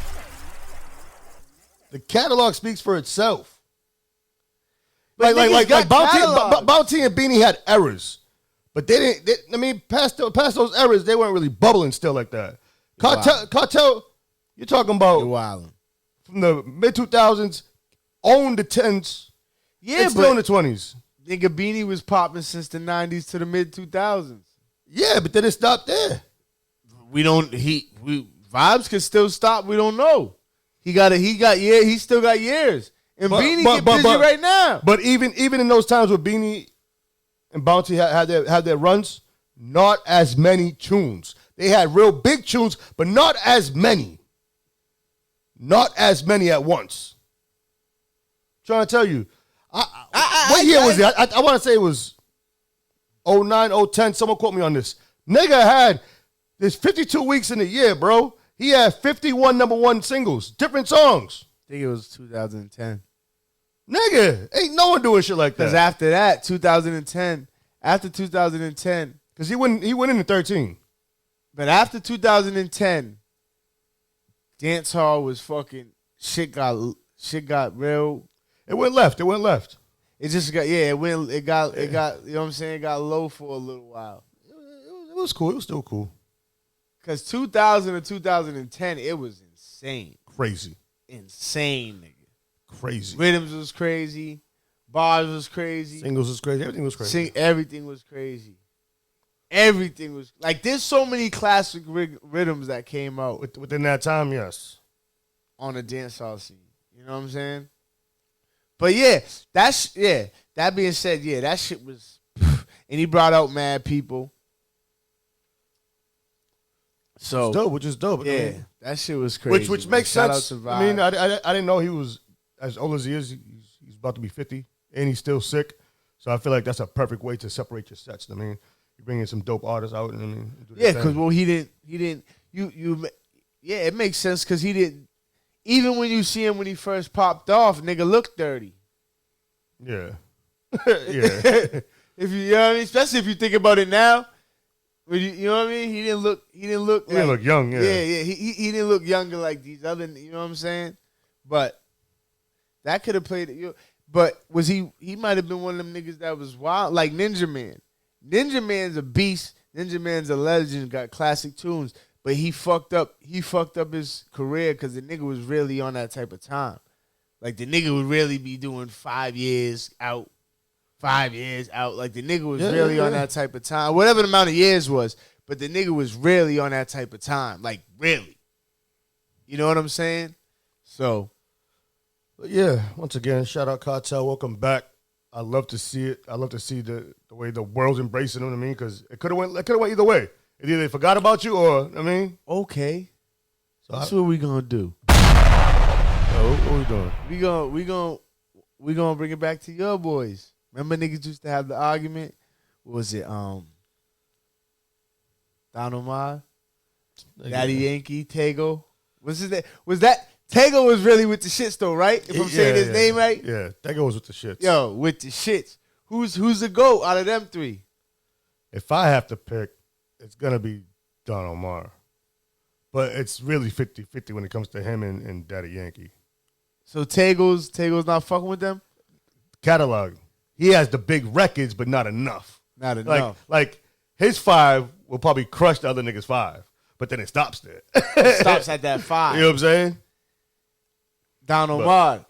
The catalog speaks for itself. Like Bounty and Beanie had errors, but they didn't. Past those errors, they weren't really bubbling still like that. Kartel, you're talking about from the mid 2000s, owned the 10s, yeah, still in the 20s. Nigga, Beanie was popping since the 90s to the mid 2000s. Yeah, but then it stopped there. Vybz could still stop. We don't know. He still got years. And Beanie get busy right now. But even in those times where Beanie and Bounty had their runs, not as many tunes. They had real big tunes, but not as many. Not as many at once. I'm trying to tell you. What year was it? I want to say it was 09, 010. Someone quote me on this. Nigga there's 52 weeks in a year, bro. He had 51 number 1 singles. Different songs. I think it was 2010. Nigga, ain't no one doing shit like that. Because after that, 2010, because he went into 13. But after 2010, dance hall was fucking shit got real. It went left. It just got it got you know what I'm saying? It got low for a little while. It was cool. It was still cool. Because 2000 to 2010, it was insane. Crazy. Insane, nigga. Crazy. Rhythms was crazy. Bars was crazy. Singles was crazy. Everything was crazy. Everything was crazy. Everything was like there's so many classic rhythms that came out Within that time, yes. on the dancehall scene. You know what I'm saying? But yeah, that being said, yeah, that shit was and he brought out mad people. So It's dope, which is dope. yeah, I mean, that shit was crazy. which makes Shout sense. out to I mean, Vybz. I didn't know he was as old as he is. He's about to be 50, and he's still sick. So I feel like that's a perfect way to separate your sets. I mean, you bring in some dope artists out, and I mean, do their Yeah, thing. because he didn't. Yeah, it makes sense because he didn't. Even when you see him when he first popped off, nigga looked dirty. Yeah, yeah. If you know what I mean, especially if you think about it now, when you know what I mean. He didn't look. He didn't look. He didn't look young. Yeah, Yeah. He didn't look younger like these other. You know what I'm saying? But that could have played it. But was he? He might have been one of them niggas that was wild, like Ninja Man. Ninja Man's a beast. Ninja Man's a legend. Got classic tunes. But he fucked up. He fucked up his career because the nigga was really on that type of time. Like the nigga would really be doing 5 years out, 5 years out. Like the nigga was really on that type of time. Whatever the amount of years was, but the nigga was really on that type of time. Like really. You know what I'm saying? So. But yeah. Once again, shout out Kartel. Welcome back. I love to see it. I love to see the way the world's embracing him. I mean, because it could have went either way. Either they forgot about you, or I mean, Okay. so That's what we gonna do. what we doing? We gonna bring it back to your boys. Remember niggas used to have the argument? What was it? Donald Ma, Daddy Yankee, Tego. Was that Tego was really with the shits though, right? If I'm saying his name right? Yeah, that goes with the shits. Yo, with the shits. Who's the GOAT out of them three? If I have to pick, it's gonna be Don Omar. But it's really 50-50 when it comes to him and Daddy Yankee. So Tego's not fucking with them? Catalog. He has the big records, but not enough. Not enough. Like his 5 will probably crush the other niggas' 5, but then it stops there. It stops at that 5. You know what I'm saying? Don Omar.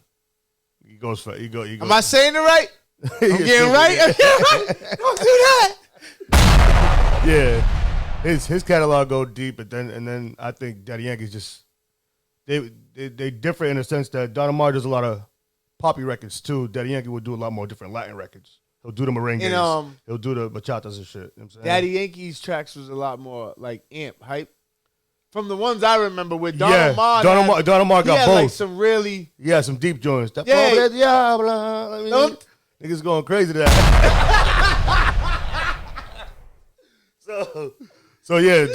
He goes for he go. Am I saying it right? I'm getting right? I'm getting right? Don't do that. Yeah. His catalog go deep, and then I think Daddy Yankee's just they differ in the sense that Don Omar does a lot of poppy records too. Daddy Yankee would do a lot more different Latin records. He'll do the merengues. And, he'll do the bachatas and shit. You know what I'm saying? Daddy Yankee's tracks was a lot more like amp hype. From the ones I remember with Don Omar. Don Omar got both. Like some really some deep joints. That Yeah. niggas going crazy to that. So yeah,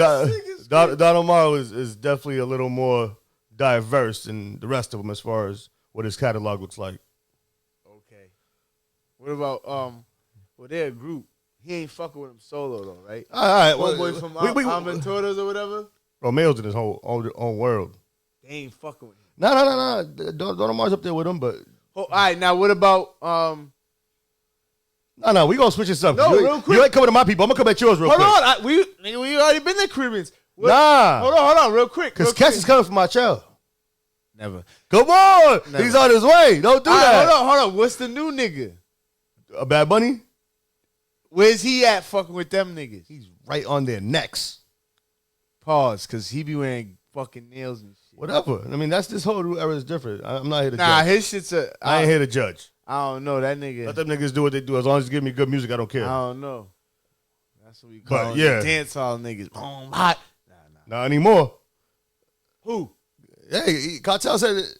Don Omar is definitely a little more diverse than the rest of them as far as what his catalog looks like. Okay. What about well they're a group. He ain't fucking with him solo though, right? All right, One boy from Aventuras or whatever. Romeo's in his whole own world. They ain't fucking with him. No. Don Omar's up there with him, but All right, now what about no, we gonna switch this up. No, real quick. You ain't coming to my people. I'm gonna come at yours real quick. Hold on, we already been there, Caribbeans. Nah. Hold on, real quick. Because Cass is coming for my child. Never. Come on. Never. He's on his way. Don't do that. Hold on. What's the new nigga? A Bad Bunny? Where's he at fucking with them niggas? He's right on their necks. Pause, because he be wearing fucking nails and shit. Whatever. I mean, that's this whole new era is different. I'm not here to Nah, judge. his shit's I ain't here to judge. I don't know, that nigga. Let them niggas do what they do. As long as you give me good music, I don't care. I don't know. That's what we call dance hall niggas. Hot. Not anymore. Who? Hey, Kartel said it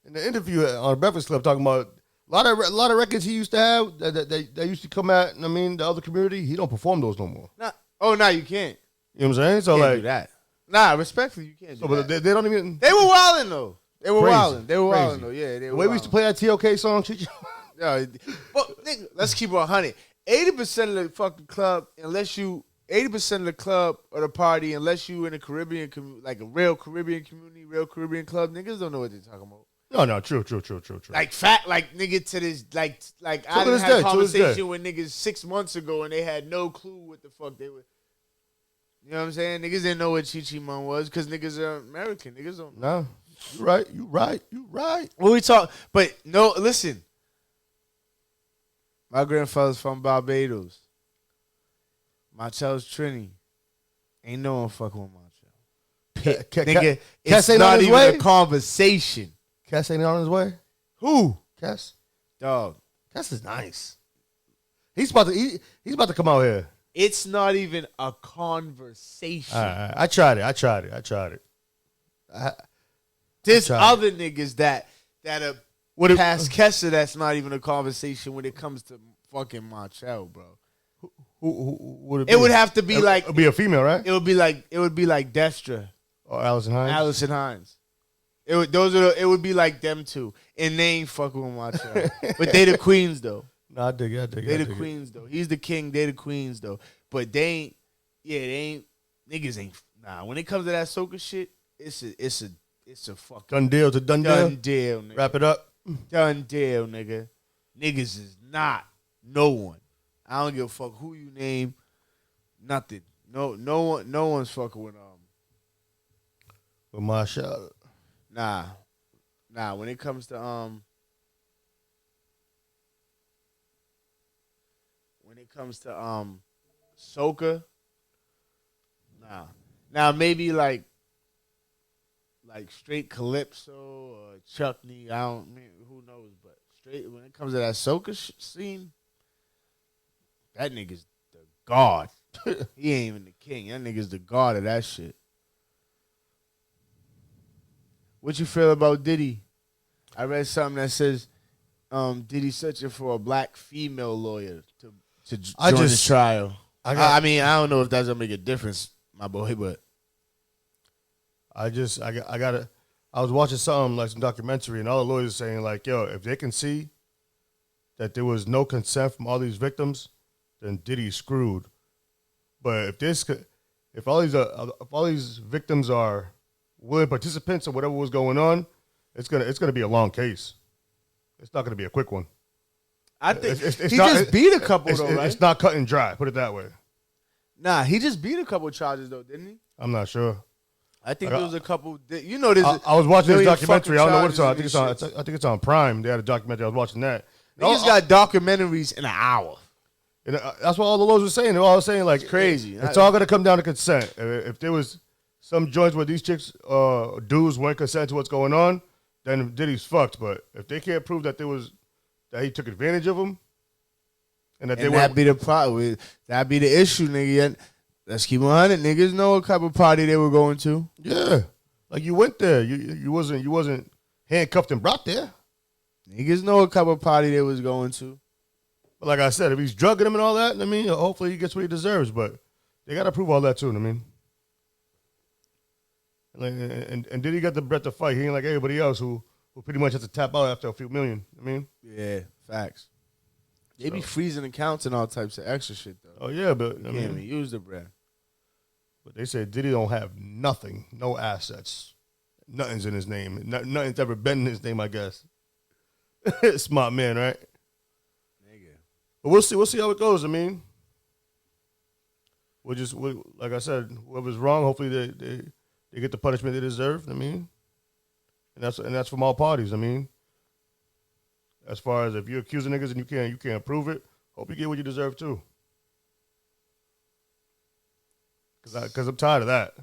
in the interview on Breakfast Club talking about a lot of records he used to have that used to come at, I mean, the other community. He don't perform those no more. No, you can't. You know what I'm saying? So Can't do that. Nah, respectfully, you can't do but that. they don't even. They were wilding though. They were Crazy. wilding. They were Crazy. wilding though. Yeah, they were. The way we used to play that TOK song, Yeah, but nigga, let's keep it 100. 80% of the fucking club, 80% of the club or the party, unless you in a Caribbean, like a real Caribbean community, real Caribbean club, niggas don't know what they're talking about. No, true. Like nigga to this, like I to done this had a day, to this day. conversation with niggas 6 months ago and they had no clue what the fuck they were. You know what I'm saying? Niggas didn't know what Chi Mon was because niggas are American. Niggas don't know. No, you right. You right. You right. Well, we talk, but no, listen. My grandfather's from Barbados. Marcel's Trini. Ain't no one fucking with Marcel. Nigga, it's ain't on not his even way? a conversation. Cass ain't on his way. Who? Cass. Dog. Cass is nice. He's about to come out here. It's not even a conversation. All right. I tried it. There's tried other niggas that are past Kessa that's not even a conversation when it comes to fucking Marcel, bro. Who would it be? It would have to be like It would be a female, right? It would be like Destra Or Allison Hines. Allison Hines. It would be like them two, and they ain't fucking with Marcel. But they the queens though. No, I dig it. They the queens though. He's the king. They the queens though. But they ain't. Yeah, they ain't. Niggas ain't. Nah. When it comes to that soca shit, it's a fucking Done deal to done deal. Nigga. Wrap it up. Done deal, nigga. Niggas is not no one. I don't give a fuck who you name. Nothing. No one's fucking with Marshall. Nah. When it comes to soca, nah. Now maybe like straight calypso or Chuckney. Who knows? But straight when it comes to that soca scene, that nigga's the god. He ain't even the king. That nigga's the god of that shit. What you feel about Diddy? I read something that says Diddy's searching for a black female lawyer to join the trial. I mean, I don't know if that's gonna make a difference, my boy, but I was watching something like some documentary, and all the lawyers saying like, yo, if they can see that there was no consent from all these victims, then Diddy's screwed. But if all these victims are willing participants or whatever was going on, it's gonna be a long case. It's not gonna be a quick one. I think he just beat a couple though, right? It's not cut and dry. Put it that way. Nah, he just beat a couple charges though, didn't he? I'm not sure. I think there was a couple. You know, there's. I was watching this documentary. I don't know what it's on. I I think it's on Prime. They had a documentary. I was watching that. Niggas got documentaries in an hour. And that's what all the lawyers were saying. They were all saying like, it's crazy. It's all gonna come down to consent. If there was some joints where these chicks, dudes weren't consent to what's going on, then Diddy's fucked. But if they can't prove that he took advantage of them, and that'd be the problem. That'd be the issue, nigga. Let's keep 100. Niggas know what type of party they were going to. Yeah, like you went there. You wasn't handcuffed and brought there. Niggas know what type of party they was going to. But like I said, if he's drugging him and all that, I mean, hopefully he gets what he deserves. But they got to prove all that too. I mean, and did he get the breath to fight? He ain't like everybody else who pretty much has to tap out after a few million. I mean, yeah, facts. They be freezing accounts and all types of extra shit though. Oh yeah, but I mean, can't even use the bread. But they said Diddy don't have nothing, no assets, nothing's in his name. Nothing's ever been in his name, I guess. Smart man, right? Nigga. But we'll see how it goes. I mean, like I said, whoever's wrong, hopefully they get the punishment they deserve. I mean, and that's from all parties. I mean, as far as if you're accusing niggas and you can't prove it, hope you get what you deserve too. Because I'm tired of that.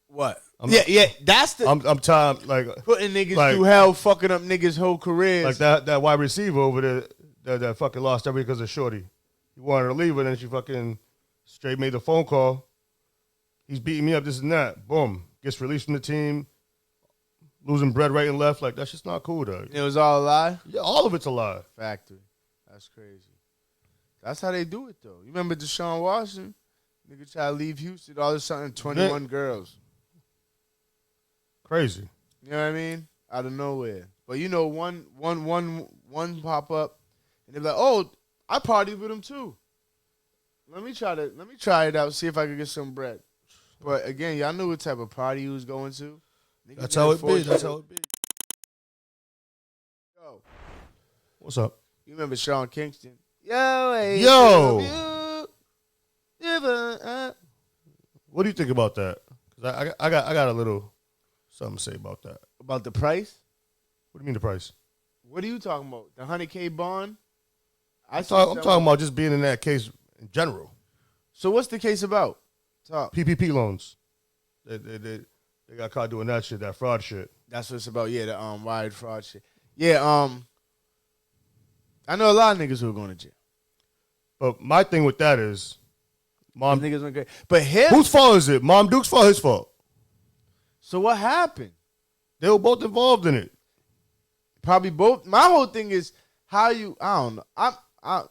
What? That's the. I'm tired, like putting niggas through hell, fucking up niggas' whole careers. Like that wide receiver over there that fucking lost everything because of Shorty. He wanted to leave her, and then she fucking straight made the phone call. He's beating me up, this and that. Boom, gets released from the team, losing bread right and left. Like that's just not cool, though. It was all a lie. Yeah, all of it's a lie. Factory. That's crazy. That's how they do it, though. You remember Deshaun Watson? Nigga try to leave Houston, all of a sudden 21 girls. Crazy. You know what I mean? Out of nowhere. But you know, one pop up and they're like, oh, I partied with him too. Let me try it out, see if I can get some bread. But again, y'all knew what type of party he was going to. That's how it be. That's how it be. Yo. What's up? You remember Sean Kingston? Yo. What do you think about that? Because I got a little something to say about that. About the price? What do you mean the price? What are you talking about? The 100K bond? I'm talking about just being in that case in general. So what's the case about? Talk. PPP loans. They got caught doing that shit, that fraud shit. That's what it's about. Yeah, the wired fraud shit. Yeah, I know a lot of niggas who are going to jail. But my thing with that is, These niggas went great. But him, whose fault is it? Mom Duke's fault, his fault? so what happened? They were both involved in it. Probably both. My whole thing is how you. I don't know. I'm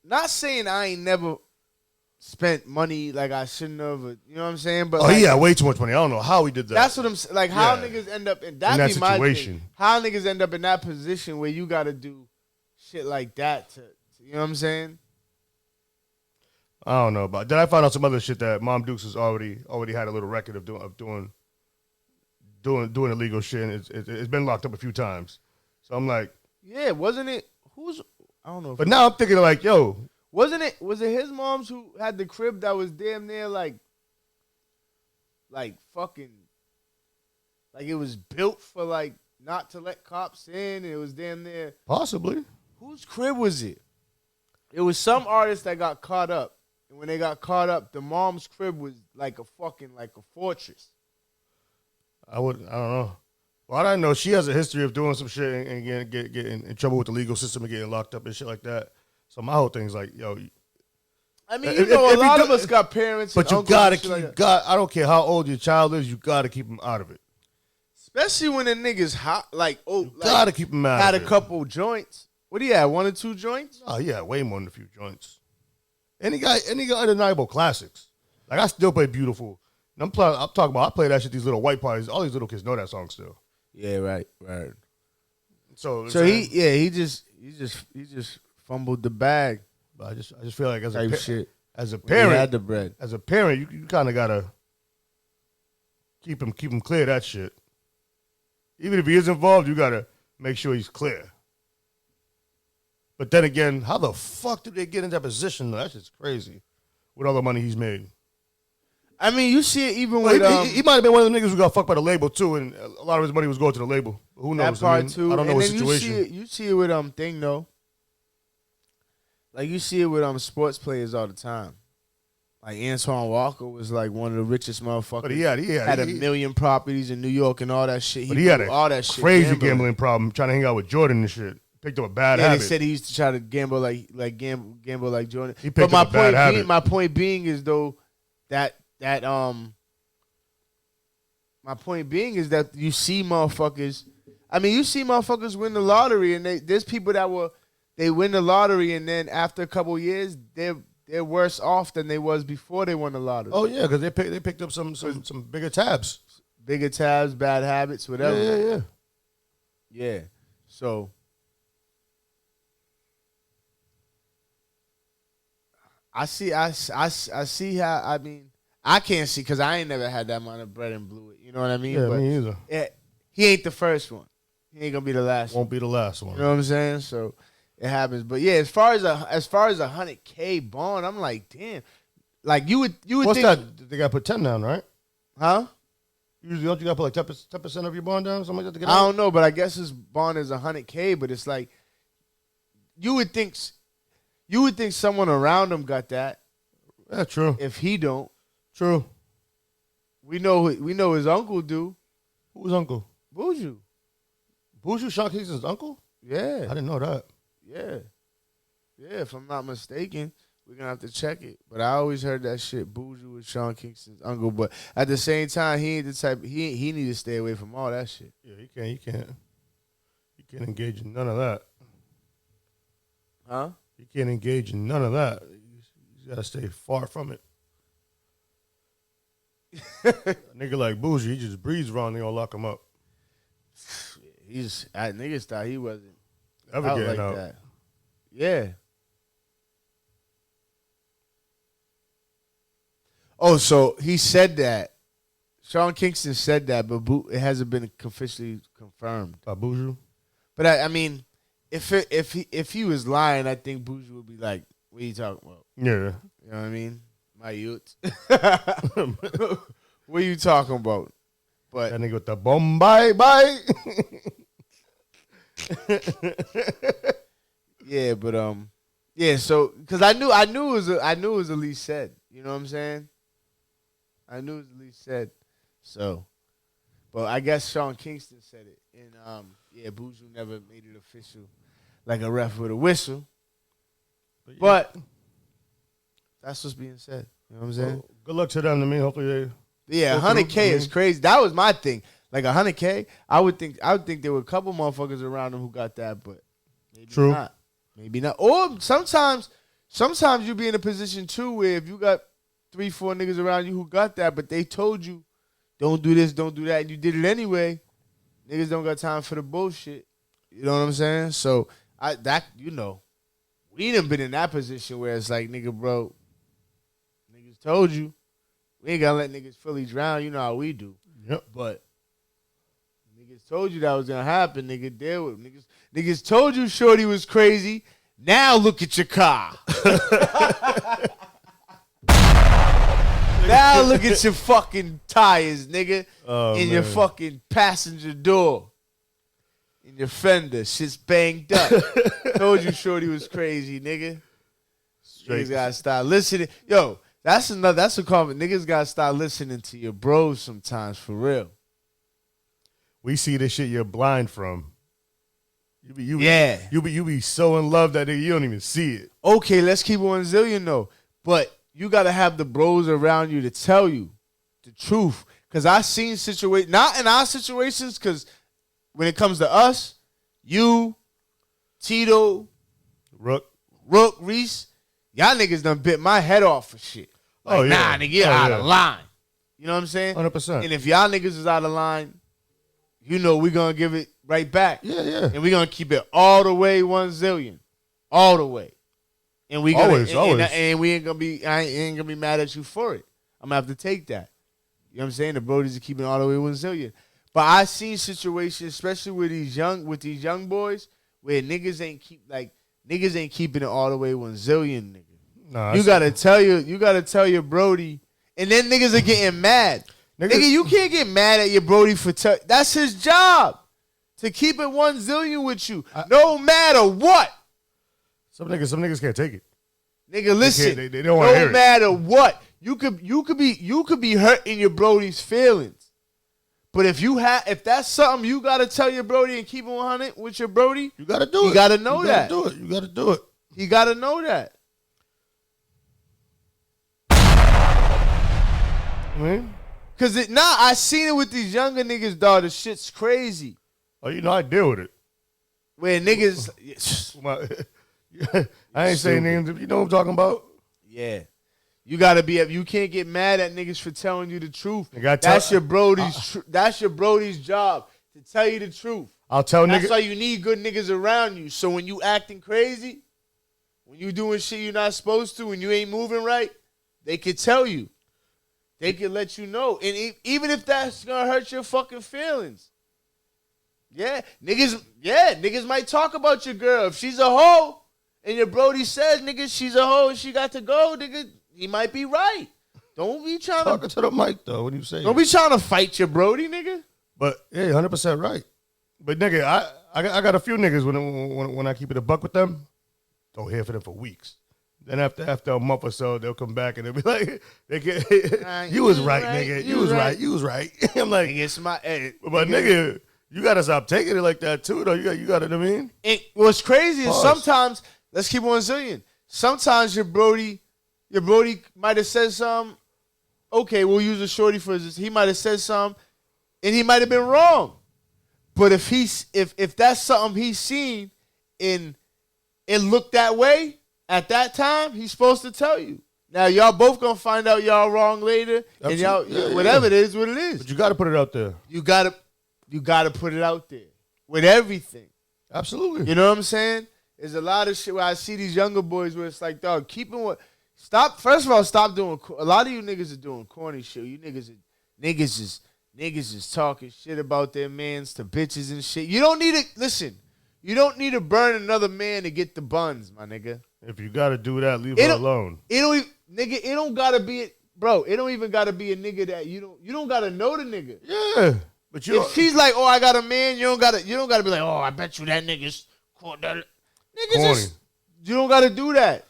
not saying I ain't never spent money like I shouldn't have. Or, you know what I'm saying? But He had way too much money. I don't know how he did that. That's what I'm saying. Like how niggas end up in that situation. My thing. How niggas end up in that position where you got to do shit like that to you know what I'm saying? I don't know about. Then I found out some other shit that Mom Dukes has already had a little record of doing illegal shit. And it's been locked up a few times. So I'm like, yeah, wasn't it? I don't know. But now I'm thinking like, yo, was it his moms who had the crib that was damn near like fucking, like it was built for like not to let cops in. It was damn near. Possibly. Whose crib was it? It was some artist that got caught up. And when they got caught up, the mom's crib was like a fortress. I don't know. Well, I know she has a history of doing some shit and getting in trouble with the legal system and getting locked up and shit like that. So my whole thing is like, yo. I mean, a lot of us got parents, but you gotta keep. I don't care how old your child is, you gotta keep them out of it. Especially when the niggas hot, Gotta keep them out. Had a couple joints. What do you have? 1 or 2 joints? Oh yeah, way more than a few joints. And he got undeniable classics. Like I still play Beautiful. And I'm talking about I play that shit at these little white parties. All these little kids know that song still. Yeah, right. So he just fumbled the bag. But I just feel like as a parent, he had the bread. As a parent, you kind of gotta keep him clear of that shit. Even if he is involved, you gotta make sure he's clear. But then again, how the fuck did they get in that position? That's just crazy. With all the money he's made. I mean, you see it even with he might have been one of the niggas who got fucked by the label too, and a lot of his money was going to the label. Who knows? That part too. I don't know and his then situation. You see it with thing though. Like you see it with sports players all the time. Like Antoine Walker was like one of the richest motherfuckers. But he had a million properties in New York and all that shit. But he had all that shit crazy gambling problem, trying to hang out with Jordan and shit. Picked up a bad habit. They said he used to try to gamble gamble like Jordan. He picked up a bad habit. My point being is though that my point being is that you see motherfuckers. I mean, you see motherfuckers win the lottery, and there's people that they win the lottery, and then after a couple of years, they're worse off than they was before they won the lottery. Oh yeah, because they picked up some bigger tabs, bad habits, whatever. Yeah. So I see how. I mean, I can't see because I ain't never had that amount of bread and blew it. You know what I mean? Yeah, me either. He ain't the first one. He ain't gonna be the last. Won't be the last one. You know what I'm saying? So it happens. But yeah, as far as a 100K bond, I'm like, damn. Like you would What's think, that? They gotta put 10 down, right? huh? Usually, don't you gotta put like 10% of your bond down, something like that to get I out? don't know, but I guess his bond is 100K. But it's like you would think someone around him got that. Yeah, true. If he don't, True. we know his uncle do. Who's uncle? Buju. Buju, Sean Kingston's uncle? Yeah. I didn't know that. Yeah. Yeah, if I'm not mistaken. We're going to have to check it. But I always heard that shit. Buju was Sean Kingston's uncle. But at the same time, he ain't the type. He need to stay away from all that shit. Yeah, he can't engage in none of that. Huh? He can't engage in none of that. He's got to stay far from it. A nigga like Buju, he just breathes wrong, they gonna lock him up. Niggas thought he wasn't Ever out getting like out. that. Yeah. Oh, so he said that. Sean Kingston said that, but it hasn't been officially confirmed. By Buju? But I mean, if he was lying, I think Buju would be like, "What are you talking about?" Yeah. You know what I mean? My youth. What are you talking about? But that nigga with the Bombay bye. yeah, but yeah. So because I knew it was at least said. You know what I'm saying? I knew it was at least said. So, but I guess Sean Kingston said it, and yeah, Buju never made it official, like a ref with a whistle. But that's what's being said. You know what I'm saying? Well, good luck to them. To me, hopefully they. Yeah, 100K is crazy. That was my thing. Like 100K, I would think there were a couple motherfuckers around them who got that, but maybe not. Maybe not. Or sometimes you be in a position too where if you got 3-4 niggas around you who got that, but they told you don't do this, don't do that, and you did it anyway. Niggas don't got time for the bullshit. You know what I'm saying? So we done been in that position where it's like, nigga, bro, niggas told you. We ain't gonna let niggas fully drown. You know how we do. Yep. But niggas told you that was gonna happen. Nigga, deal with niggas. Niggas told you Shorty was crazy. Now look at your car. Now look at your fucking tires, nigga. In your fucking passenger door. In your fender. Shit's banged up. Told you Shorty was crazy, nigga. Straight. Niggas gotta start listening. Yo, that's a comment. Niggas gotta start listening to your bros sometimes, for real. We see this shit you're blind from. You be so in love that you don't even see it. Okay, let's keep it 1 zillion though. But you gotta have the bros around you to tell you the truth. Cause I seen situations, not in our situations, cause when it comes to us, you, Tito, Rook, Reese, y'all niggas done bit my head off for shit. Like, nah, nigga, you're out of line. You know what I'm saying? 100%. And if y'all niggas is out of line, you know we gonna give it right back. Yeah. And we gonna keep it all the way 1 zillion. All the way. And we gonna, always. And we ain't gonna be mad at you for it. I'm gonna have to take that. You know what I'm saying? The Brodies are keeping it all the way 1 zillion. But I seen situations, especially with these young boys, where niggas ain't keeping it all the way 1 zillion, nigga. Nah, you gotta tell your Brody, and then niggas are getting mad. Nigga, you can't get mad at your Brody for that's his job. To keep it 1 zillion with you. No matter what. Some niggas can't take it. Nigga, listen. They don't want to hear it. No matter what. You could be hurting your Brody's feelings. But if that's something you gotta tell your Brody and keep it 100 with your Brody, you gotta do it. You gotta know that. You gotta do it. He gotta know that. Cause I seen it with these younger niggas, dog. The shit's crazy. Oh, you know I deal with it. Where niggas, I ain't saying names. You know what I'm talking about? Yeah. You gotta be. You can't get mad at niggas for telling you the truth. That's your Brody's. That's your Brody's job to tell you the truth. I'll tell niggas. That's why you need good niggas around you. So when you acting crazy, when you doing shit you're not supposed to, when you ain't moving right, they could tell you. They could let you know. And even if that's gonna hurt your fucking feelings, niggas might talk about your girl if she's a hoe, and your Brody says, nigga, she's a hoe and she got to go, nigga. He might be right. Don't be trying talking to the mic though. When you say don't be trying to fight your Brody, nigga. But yeah, 100% right. But nigga, I got a few niggas when I keep it a buck with them, don't hear from them for weeks. Then after a month or so, they'll come back and they'll be like, "You was right, nigga. You was right. You was right." I'm like, but nigga, you gotta stop taking it like that too, though. You got it. I mean, what's crazy is sometimes, let's keep 1 zillion. Sometimes your Brody might have said something. Okay, we'll use a Shorty for this. He might have said something, and he might have been wrong. But if that's something he's seen and it looked that way at that time, he's supposed to tell you. Now y'all both gonna find out y'all wrong later, and y'all whatever it is, what it is. But you gotta put it out there. You gotta put it out there with everything. Absolutely. You know what I'm saying? There's a lot of shit where I see these younger boys where it's like, dog, first of all, stop doing. A lot of you niggas are doing corny shit. You niggas is talking shit about their mans to bitches and shit. You don't need to listen. You don't need to burn another man to get the buns, my nigga. If you gotta do that, leave her alone. nigga, it don't gotta be, bro. It don't even gotta be a nigga that you don't gotta know the nigga. Yeah, but if she's like, oh, I got a man, you don't gotta be like, oh, I bet you that nigga's caught that. Nigga, just you don't gotta do that.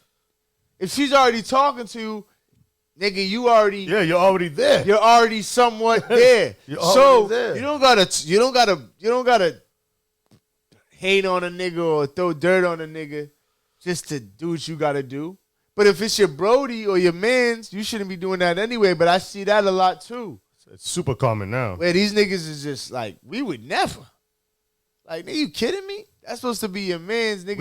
If she's already talking to you, nigga, you're already there. You're already somewhat there. So there. You don't gotta hate on a nigga or throw dirt on a nigga just to do what you gotta do. But if it's your Brody or your mans, you shouldn't be doing that anyway. But I see that a lot too. It's super common now. Where these niggas is just like, we would never. Like, are you kidding me? That's supposed to be your mans. Niggas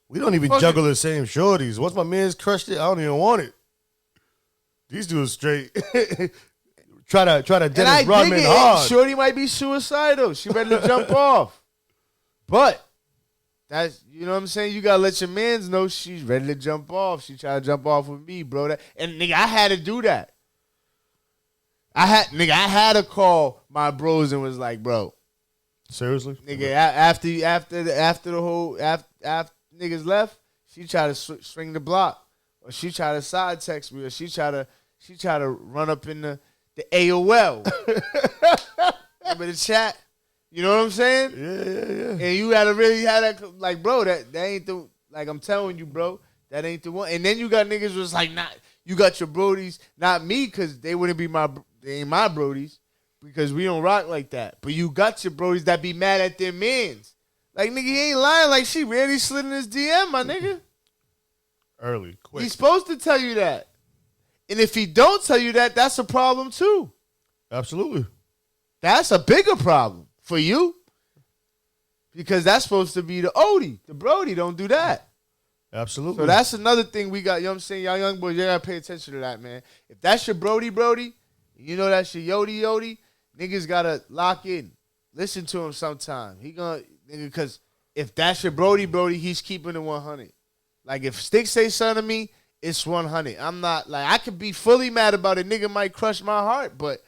we don't even juggle the same shorties. Once my man's crushed it, I don't even want it. These dudes straight try to Dennis Rodman hard. Shorty might be suicidal. She ready to jump off. But that's, you know what I'm saying? You gotta let your mans know she's ready to jump off. She try to jump off with me, bro. And nigga, I had to do that. I had to call my bros and was like, bro. Seriously? Nigga, after niggas left, she tried to swing the block. Or she tried to side text me, or she tried to run up in the AOL. Remember the chat? You know what I'm saying? Yeah. And you gotta really have that, like, bro, that ain't the, like, I'm telling you, bro, that ain't the one. And then you got niggas was like, not, you got your brodies, not me, because they wouldn't be they ain't my brodies, because we don't rock like that. But you got your brodies that be mad at their mans. Like, nigga, he ain't lying. Like, she really slid in his DM, my nigga. Early, quick. He's supposed to tell you that. And if he don't tell you that, that's a problem too. Absolutely. That's a bigger problem for you. Because that's supposed to be the Odie. The Brody don't do that. Absolutely. So that's another thing we got. You know what I'm saying? Y'all young boys, you gotta pay attention to that, man. If that's your Brody, you know that's your Yodi, niggas gotta lock in. Listen to him sometime. He gonna, nigga, because if that's your Brody, he's keeping it 100. Like, if Stick say something to me, it's 100. I'm not, like, I could be fully mad about it. Nigga might crush my heart, but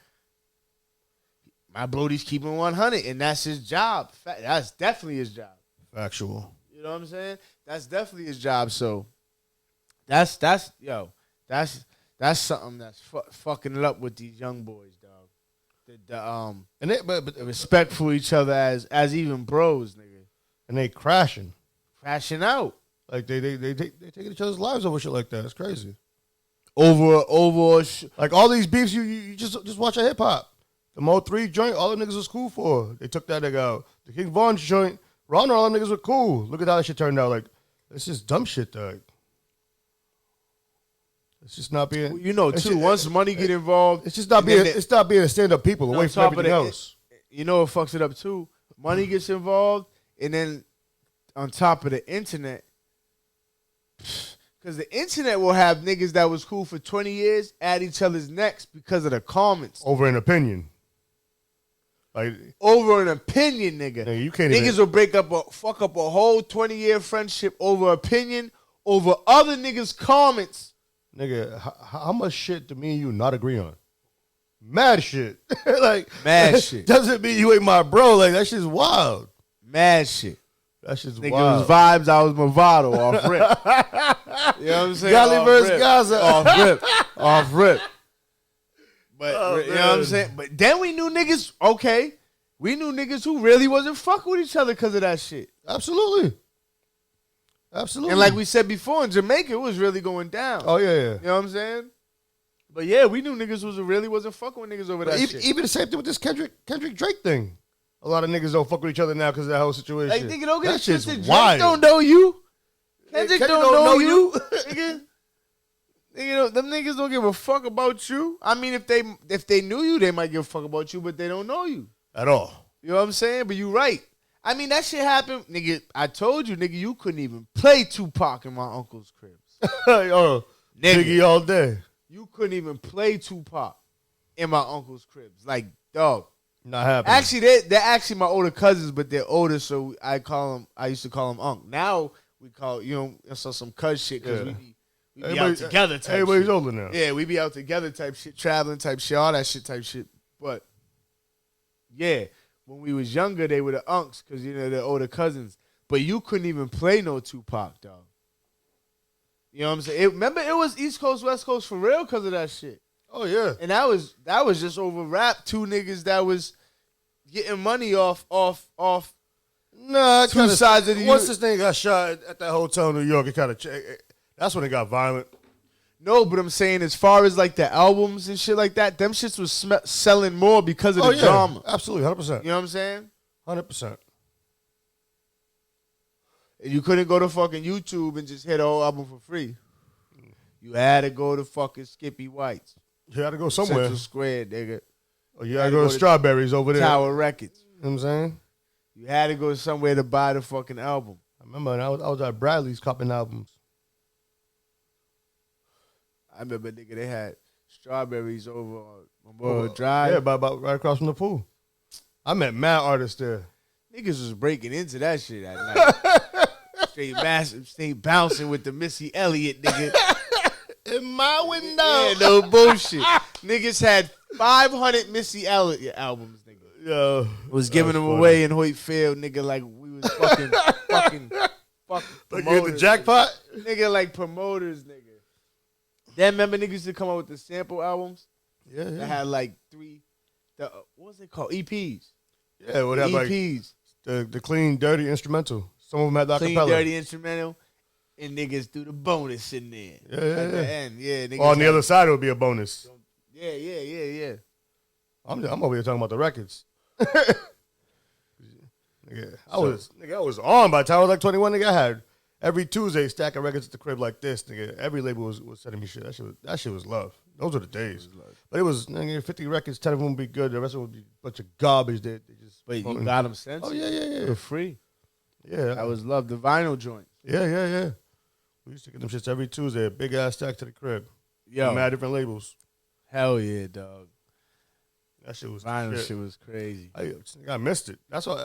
my Brody's keeping 100, and that's his job. That's definitely his job. Factual. You know what I'm saying? That's definitely his job. So that's something that's fucking it up with these young boys, dog. But respect for each other as even bros, nigga. And they crashing out. Like they taking each other's lives over shit like that. It's crazy. Like all these beefs, you just watch a hip hop. The Mo 3 joint, all the niggas was cool for. They took that nigga out. The King Von joint, Ron, all them niggas were cool. Look at how that shit turned out. Like, it's just dumb shit, dog. It's just not being. You know, too. Once money get involved, it's just not being. It's not being a stand up people away from everything else. You know what fucks it up too? Money gets involved, and then on top of the internet, because the internet will have niggas that was cool for 20 years at each other's necks because of the comments. Over an opinion. Like, over an opinion, nigga. You can't niggas will fuck up a whole 20-year friendship over opinion, over other niggas' comments. Nigga, how much shit do me and you not agree on? Mad shit. Like, mad shit. Doesn't mean you ain't my bro. Like, that shit's wild. Mad shit. That shit's nigga, wild. It was Vybz, I was Movado, off rip. You know what I'm saying? Gali versus Gaza. Off rip. But, you know what I'm saying? But then we knew niggas, okay, we knew niggas who really wasn't fucking with each other because of that shit. Absolutely. And like we said before, in Jamaica, it was really going down. Oh, yeah. You know what I'm saying? But yeah, we knew niggas really wasn't fucking with niggas over that shit. Even the same thing with this Kendrick Drake thing. A lot of niggas don't fuck with each other now because of that whole situation. Like, nigga, don't get shit's Drake wild. Don't know you. Kendrick don't know you. Nigga. Nigga, them niggas don't give a fuck about you. I mean, if they knew you, they might give a fuck about you, but they don't know you. At all. You know what I'm saying? But you right. I mean, that shit happened. Nigga, I told you, nigga, you couldn't even play Tupac in my uncle's cribs. Oh, Biggie all day. You couldn't even play Tupac in my uncle's cribs. Like, dog. Not happening. Actually, they're actually my older cousins, but they're older, so I used to call them Unc. Now we call, some cuz shit because we be out together type everybody's shit. older now. Yeah, we be out together type shit, traveling type shit, all that shit type shit. But, yeah, when we was younger, they were the Uncs because, they're older cousins. But you couldn't even play no Tupac, dog. You know what I'm saying? Remember, it was East Coast, West Coast for real because of that shit. Oh yeah. And that was just over rap. Two niggas that was getting money off. Nah, two sides of the. Once this thing got shot at that hotel in New York, it kind of. That's when it got violent. No, but I'm saying as far as like the albums and shit like that, them shits was selling more because of the drama. Absolutely, 100%. You know what I'm saying? 100%. And you couldn't go to fucking YouTube and just hit the whole album for free. You had to go to fucking Skippy White's. You had to go somewhere. Central Square, nigga. Or you had to go to Strawberries over there. Tower Records. You know what I'm saying? You had to go somewhere to buy the fucking album. I remember I was at Bradley's copping albums. I remember, nigga, they had Strawberries over on Memorial Drive. Yeah, about right across from the pool. I met mad artists there. Niggas was breaking into that shit at night. Straight bouncing with the Missy Elliott, nigga. In my window. Yeah, no bullshit. Niggas had 500 Missy Elliott albums, nigga. Yo. Was giving them away in Hoyt Field, nigga, like we was fucking Like promoters. the jackpot? Nigga, like promoters, nigga. Then remember niggas used to come out with the sample albums? Yeah. That had like what was it called? EPs. Yeah, it would have like EPs. the clean, dirty instrumental. Some of them had Clean, acapella. dirty instrumental. And niggas do the bonus in there. Yeah. At the end. Yeah, niggas On the other side, it would be a bonus. Yeah. I'm over here talking about the records. Nigga, I was on by the time I was like 21. Nigga, I had every Tuesday stack of records at the crib like this. Nigga, every label was sending me shit. That shit was love. Those were the days. But it was nigga, 50 records. 10 of them would be good. The rest of them would be a bunch of garbage. They just. But you got them sent. Oh yeah. For free. Yeah, I was love the vinyl joint. Yeah. We used to get them shits every Tuesday. A big ass stack to the crib. Yo, mad different labels. Hell yeah, dog. That shit was Vinyl shit was crazy. I missed it. That's when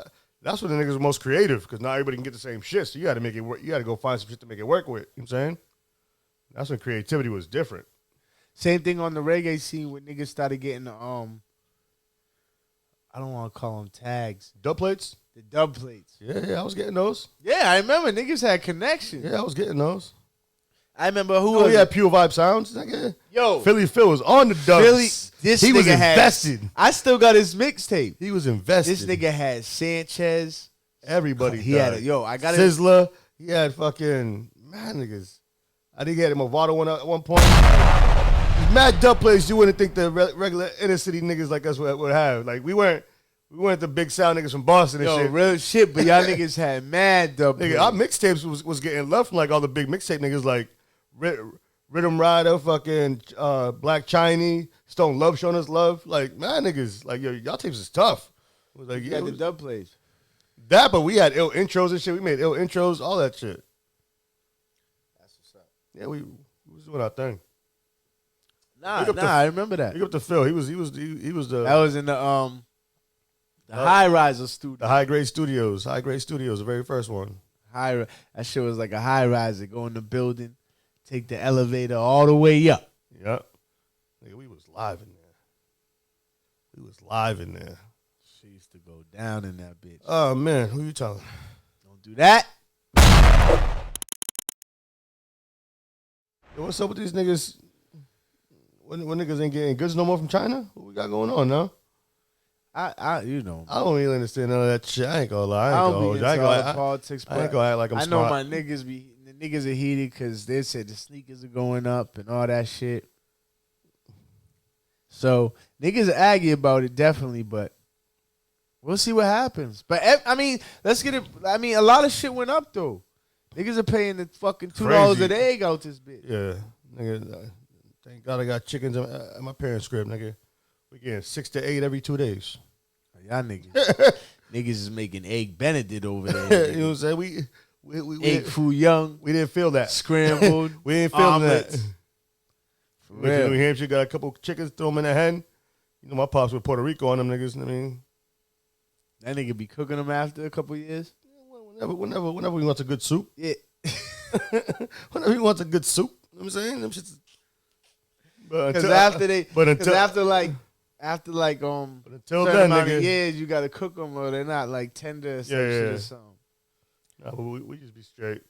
the niggas were most creative because not everybody can get the same shit. So you got to make it work. You got to go find some shit to make it work with. You know what I'm saying? That's when creativity was different. Same thing on the reggae scene when niggas started getting the I don't want to call them tags. Dub plates? The dub plates. Yeah, I was getting those. Yeah, I remember niggas had connections. Yeah, I was getting those. I remember who Oh, was yeah, Pure Vibe Sounds. Nigga. Yo, Philly Phil was on the dubs. He was nigga invested. I still got his mixtape. He was invested. This nigga had Sanchez. Everybody. He had it. Yo, I got it. Sizzler. He had fucking mad niggas. I think he had a Movado one at one point. Mad dub plays you wouldn't think the regular inner city niggas like us would have. Like we weren't the big sound niggas from Boston and Yo, shit. real shit, but y'all niggas had mad dub Nigga, plates. our mixtapes was getting love from like all the big mixtape niggas like Rhythm Rider, fucking Black Chinese, Stone Love showing us love. Like, man, niggas, like, yo, y'all tapes is tough. It was like, You had the dub plays. that, but we had ill intros and shit. We made ill intros, all that shit. That's what's up. Yeah, we was doing our thing. Nah, I remember that. Big up to Phil. He was the That was in the High Riser studio. the High Grade Studios, the very first one. That shit was like a high riser. Go in the building, take the elevator all the way up. Yep. Nigga, we was live in there. She used to go down in that bitch. Oh man, who you telling? Don't do that. Yo, what's up with these niggas? When niggas ain't getting goods no more from China? What we got going on now? I you know. I don't really understand none of that shit. I ain't gonna lie. I don't be into all the politics, I ain't but gonna act like I'm I know smart. my niggas the niggas are heated because they said the sneakers are going up and all that shit. So niggas are aggy about it, definitely, but we'll see what happens. But I mean, let's get it. I mean, a lot of shit went up though. Niggas are paying the fucking $2 an egg out this bitch. Yeah, nigga. Thank God I got chickens at my parents' crib, nigga. We getting 6 to 8 every 2 days. Y'all niggas is making egg Benedict over there. You know what I'm saying? We Egg foo young, we didn't feel that. scrambled. We didn't feel omelets. that. For Went to real. New Hampshire, got a couple chickens, throw them in a hen. You know my pops with Puerto Rico on them niggas. I mean, That nigga be cooking them after a couple years. whenever he wants a good soup. Yeah. Whenever he wants a good soup. You know what I'm saying? Them shits. Because after until certain then, amount nigga. of years, you got to cook them or they're not like tender or some shit or something. Nah, but we just be straight.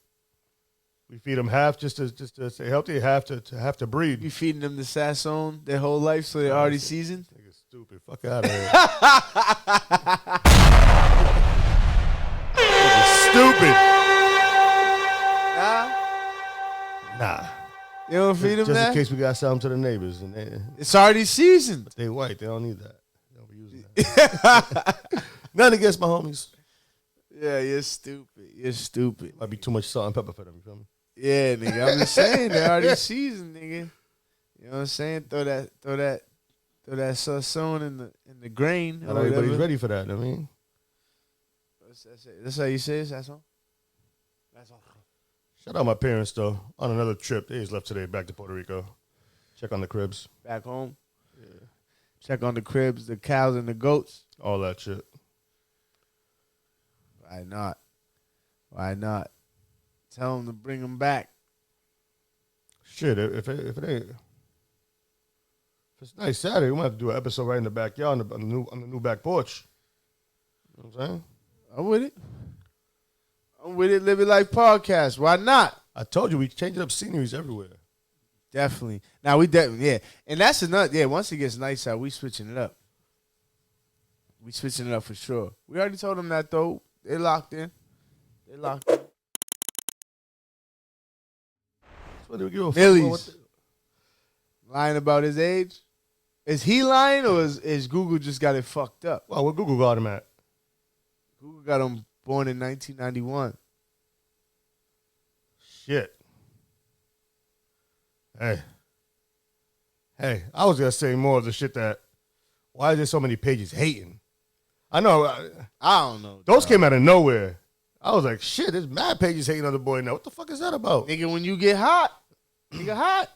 We feed them half just to stay healthy, half to breed. You feeding them the Sasson their whole life, so they're already seasoned. Nigga, stupid. Fuck out of here. Stupid. Nah. You don't feed them just that? In case we got something to the neighbors, and it's already seasoned. But they white. They don't need that. They don't be using that. Nothing against my homies. Yeah, you're stupid. You're stupid. Might be too much salt and pepper for them. You feel me? Yeah, nigga. I'm just saying they're already seasoned, nigga. You know what I'm saying? Throw that Sasson in the grain. Not everybody's ready for that. I mean, that's how you say it, Sasson? Shout out my parents though. On another trip, they just left today back to Puerto Rico. Check on the cribs. Back home. Yeah. Check on the cribs, the cows and the goats. All that shit. Why not? Why not? Tell them to bring them back. Shit, if it's nice Saturday, we might have to do an episode right in the backyard on the new back porch. You know what I'm saying? I'm with it. I'm with it. Live It Life podcast. Why not? I told you we changing up sceneries everywhere. Definitely. Now we definitely, yeah. And that's another, yeah, once it gets nice out, we switching it up. We switching it up for sure. We already told them that though. They locked in. Millyz. Lying about his age? Is he lying or is Google just got it fucked up? Well, what Google got him at? Google got him born in 1991. Shit. Hey, I was going to say more of the shit that, why is there so many pages hating? I know. I don't know. Those came out of nowhere. I was like, shit, there's mad pages hating on the boy now. What the fuck is that about? Nigga, when you get hot, nigga hot.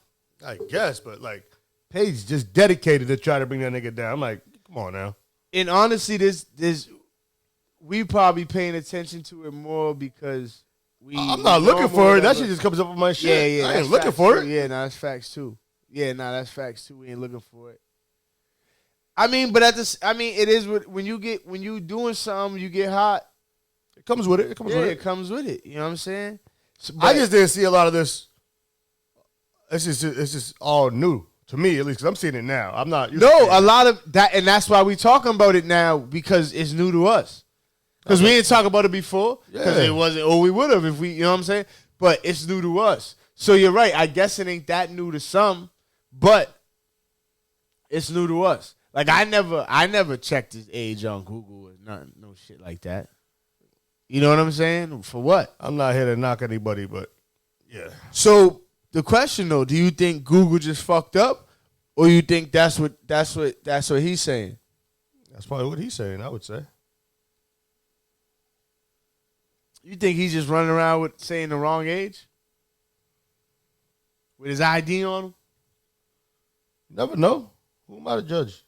I guess, but like, page just dedicated to try to bring that nigga down. I'm like, come on now. And honestly, this we probably paying attention to it more because I'm not looking for it. That shit just comes up on my shit. Yeah. I ain't looking for it. Yeah, that's facts too. That's facts too. We ain't looking for it. I mean, but it is when you doing something, you get hot. It comes with it. It comes with it. You know what I'm saying? I just didn't see a lot of this. It's just all new to me, at least, because I'm seeing it now. I'm not. A lot of that, and that's why we talking about it now because it's new to us. Because we didn't talk about it before. Because it wasn't. Or we would have if we. You know what I'm saying? But it's new to us. So you're right. I guess it ain't that new to some, but it's new to us. Like I never checked his age on Google or nothing, no shit like that. You know what I'm saying? For what? I'm not here to knock anybody, but yeah. So the question though, do you think Google just fucked up, or you think that's what he's saying? That's probably what he's saying. I would say. You think he's just running around with saying the wrong age with his ID on him? Never know. Who am I to judge?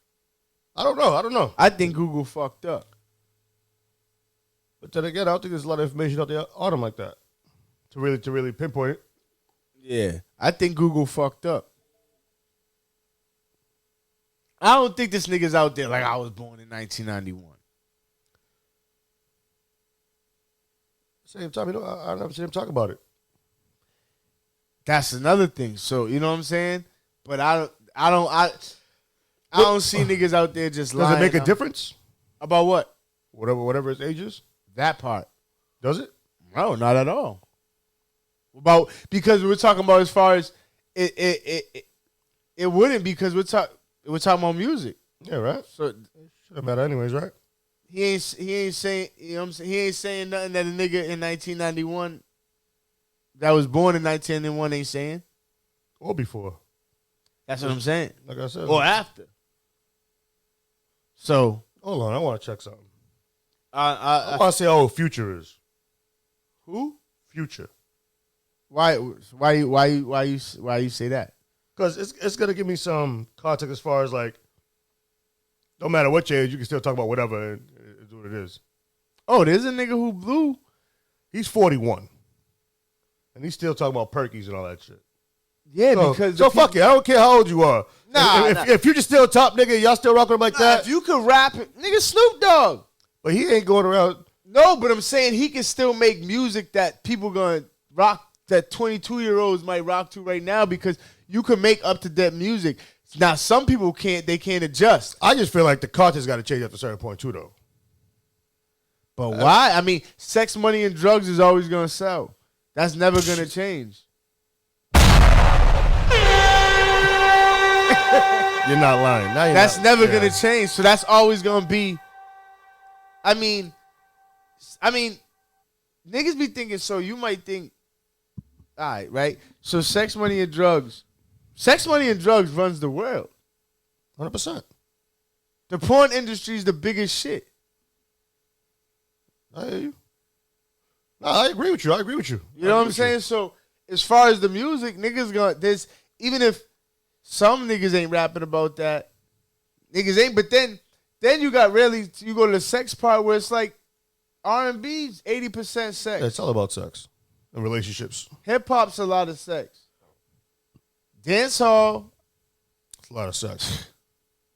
I don't know. I think Google fucked up. But then again, I don't think there's a lot of information out there on him like that to really pinpoint it. Yeah, I think Google fucked up. I don't think this nigga's out there like I was born in 1991. Same time, I never seen him talk about it. That's another thing. So you know what I'm saying? But I don't see niggas out there just lying. Does it make a difference? About what? Whatever his age is? That part. Does it? No, not at all. Because we're talking about as far as it wouldn't because we're talking about music. Yeah, right. So it shouldn't matter anyways, right? He ain't saying, you know what I'm saying? He ain't saying nothing that a nigga in 1991 that was born in 1991 ain't saying. Or before. That's what I'm saying. Like I said. Or after. So. Hold on, I want to check something. I want to say how Future is. Who? Future. Why you say that? Because it's gonna give me some context as far as like, no matter what your age, you can still talk about whatever and it's what it is. Oh, there's a nigga who blew. He's 41, and he's still talking about perkies and all that shit. Yeah, because fuck it. I don't care how old you are. If Future's still top nigga, y'all still rocking him like that. If you could rap, nigga, Snoop Dogg. But he ain't going around. No, but I'm saying he can still make music that people gonna rock that 22-year-olds might rock to right now because you can make up-to-date music. Now, some people can't. They can't adjust. I just feel like the content got to change after a certain point, too, though. But why? I mean, sex, money, and drugs is always going to sell. That's never going to change. You're not lying. That's never going to change. So that's always going to be. I mean, niggas be thinking, so you might think, all right, right? So sex, money, and drugs. Sex, money, and drugs runs the world. 100%. The porn industry is the biggest shit. I hear you. No, I agree with you. You know what I'm saying? So as far as the music, niggas gonna even if some niggas ain't rapping about that, niggas ain't. But then you got you go to the sex part where it's like R&B's 80% sex. Yeah, it's all about sex and relationships. Hip hop's a lot of sex. Dance hall, It's a lot of sex.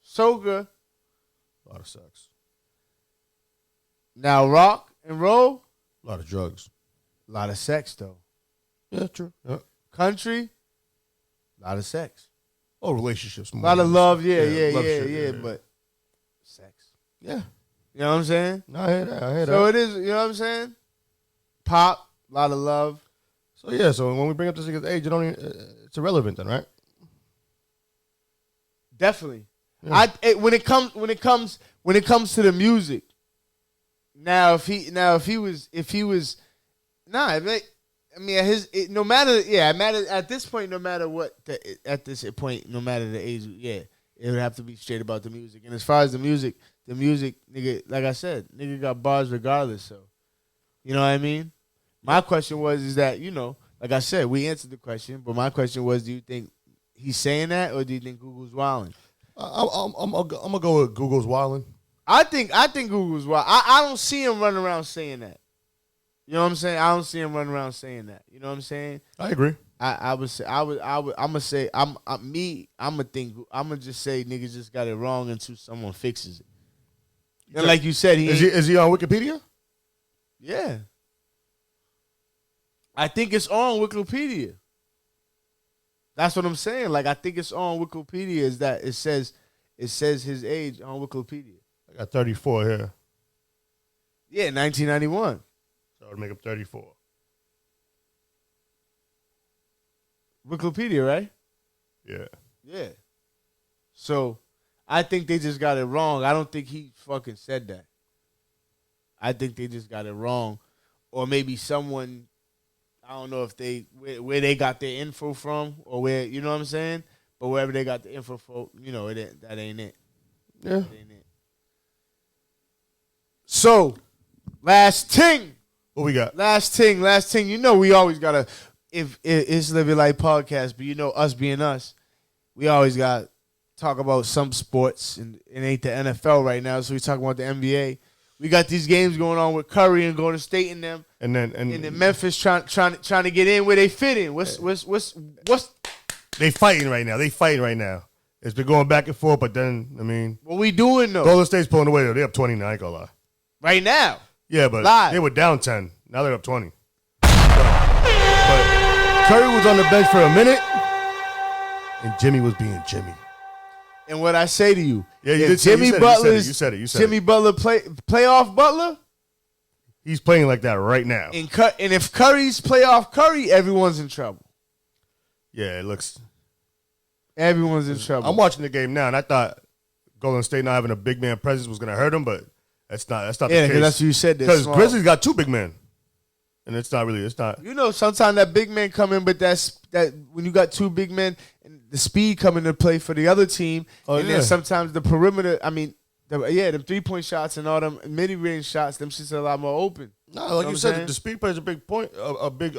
soca, A lot of sex. now rock and roll, A lot of drugs. a lot of sex though. Yeah, true. Yeah. Country, a lot of sex. Oh, relationships. A lot of love, love yeah, shit, but sex. Yeah. You know what I'm saying? No, I hear that. So it is, you know what I'm saying? Pop, a lot of love. So yeah, so when we bring up this nigga's age, it's irrelevant then, right? Definitely. Yeah. When it comes to the music. At this point, no matter the age, yeah, it would have to be straight about the music. And as far as the music, nigga, like I said, nigga got bars regardless. So, you know what I mean? My question is that, you know, like I said, we answered the question, but my question was, do you think he's saying that, or do you think Google's wilding? I'm gonna go with Google's wilding. I think Google's wild. I don't see him running around saying that. You know what I'm saying? I don't see him running around saying that. You know what I'm saying? I agree. I'm gonna just say niggas just got it wrong until someone fixes it. And like you said, is he on Wikipedia? Yeah. I think it's on Wikipedia. That's what I'm saying. Like, I think it's on Wikipedia. Is that it says his age on Wikipedia. I got 34 here. Yeah, 1991. So I would make him 34. Wikipedia, right? Yeah. Yeah. So I think they just got it wrong. I don't think he fucking said that. I think they just got it wrong. Or maybe someone, I don't know if where they got their info from, or where, you know what I'm saying? But wherever they got the info from, you know, that ain't it. Yeah. That ain't it. So, last thing. What we got? Last thing. You know, we always gotta, if it's Live Your Life podcast, but you know, us being us, we always got to talk about some sports, and it ain't the NFL right now, so we talking about the NBA. We got these games going on with Curry and Golden State in them, and then Memphis trying to get in where they fit in. What's they fighting right now? It's been going back and forth, but then I mean, what we doing though? Golden State's pulling away though. They up 20 now. I ain't gonna lie. Right now. Yeah, but Live. they were down 10. Now they're up 20. But Curry was on the bench for a minute, and Jimmy was being Jimmy. And what I say to you, yeah, you if did Jimmy Butler, you said it. Jimmy Butler playoff Butler. He's playing like that right now. And if Curry's playoff Curry, everyone's in trouble. Yeah, it looks. Everyone's in trouble. I'm watching the game now, and I thought Golden State not having a big man presence was going to hurt him, but that's not the case. Yeah, because that's what you said. Because Grizzlies got two big men, and it's not. You know, sometimes that big man come in, but that when you got two big men, and the speed coming to play for the other team, then sometimes the perimeter. I mean, the 3-point shots and all them mid-range shots, them shit's a lot more open. No, like you said, the speed plays a big point, a big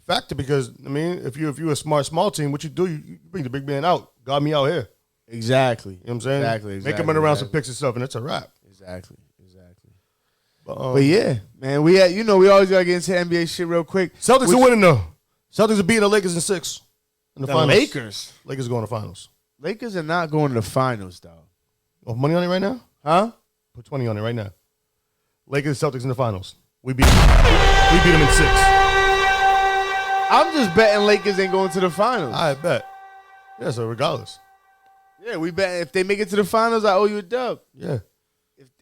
factor. Because I mean, if you're a small team, what you do, you bring the big man out, guard me out here. Exactly. You know what I'm saying? Exactly. Make him run around some picks and stuff, and it's a wrap. Exactly. But yeah, man, we always gotta get into NBA shit real quick. Celtics are winning though. Celtics are beating the Lakers in 6 in the finals. Lakers are going to finals. Lakers are not going to the finals though. Oh, money on it right now? Huh? Put 20 on it right now. Lakers, Celtics in the finals. We beat them in 6. I'm just betting Lakers ain't going to the finals. I bet. Yeah, so regardless. Yeah, we bet if they make it to the finals, I owe you a dub. Yeah.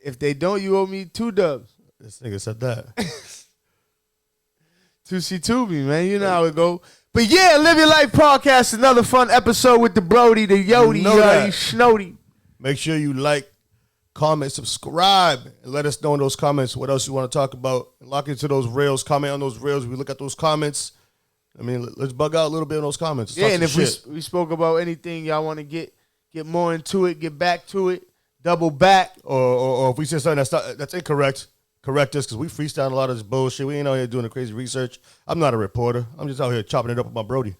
If they don't, you owe me 2 dubs. This nigga said that. 2C2 me, man. You know how it go. But yeah, Live Your Life podcast, another fun episode with the Brody, the Yodi, Snody. Make sure you like, comment, subscribe, and let us know in those comments what else you want to talk about. Lock into those rails, comment on those rails. We look at those comments. I mean, let's bug out a little bit on those comments. Yeah, and if we spoke about anything y'all want to get more into it, get back to it, double back. Or if we said something that's incorrect, correct us, because we freestyle a lot of this bullshit. We ain't out here doing the crazy research. I'm not a reporter. I'm just out here chopping it up with my Brody.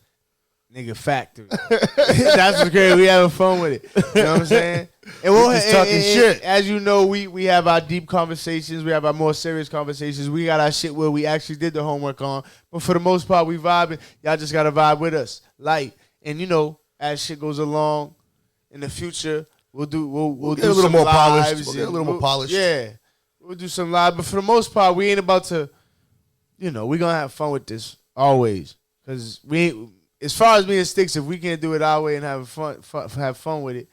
Nigga, factory. That's what's great. We having fun with it. You know what I'm saying? And we're just talking shit. As you know, we have our deep conversations. We have our more serious conversations. We got our shit where we actually did the homework on. But for the most part, we vibing. Y'all just got to vibe with us. Light. And, you know, as shit goes along in the future, we'll do get a little more polished. We'll get a little more polished. Yeah. We'll do some live. But for the most part, we ain't about to, you know, we're going to have fun with this always. Because as far as me and Sticks, if we can't do it our way and have fun with it,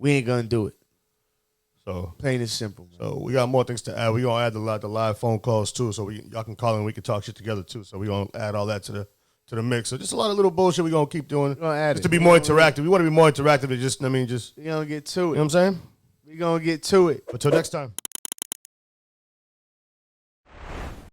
we ain't gonna do it. So plain and simple. Man. So we got more things to add. We gonna add the live phone calls too, so y'all can call and we can talk shit together too. So we gonna add all that to the mix. So just a lot of little bullshit we gonna keep doing. We're gonna add just to be more interactive. We want to be more interactive than just we gonna get to it. You know what I'm saying? We gonna get to it. Until next time.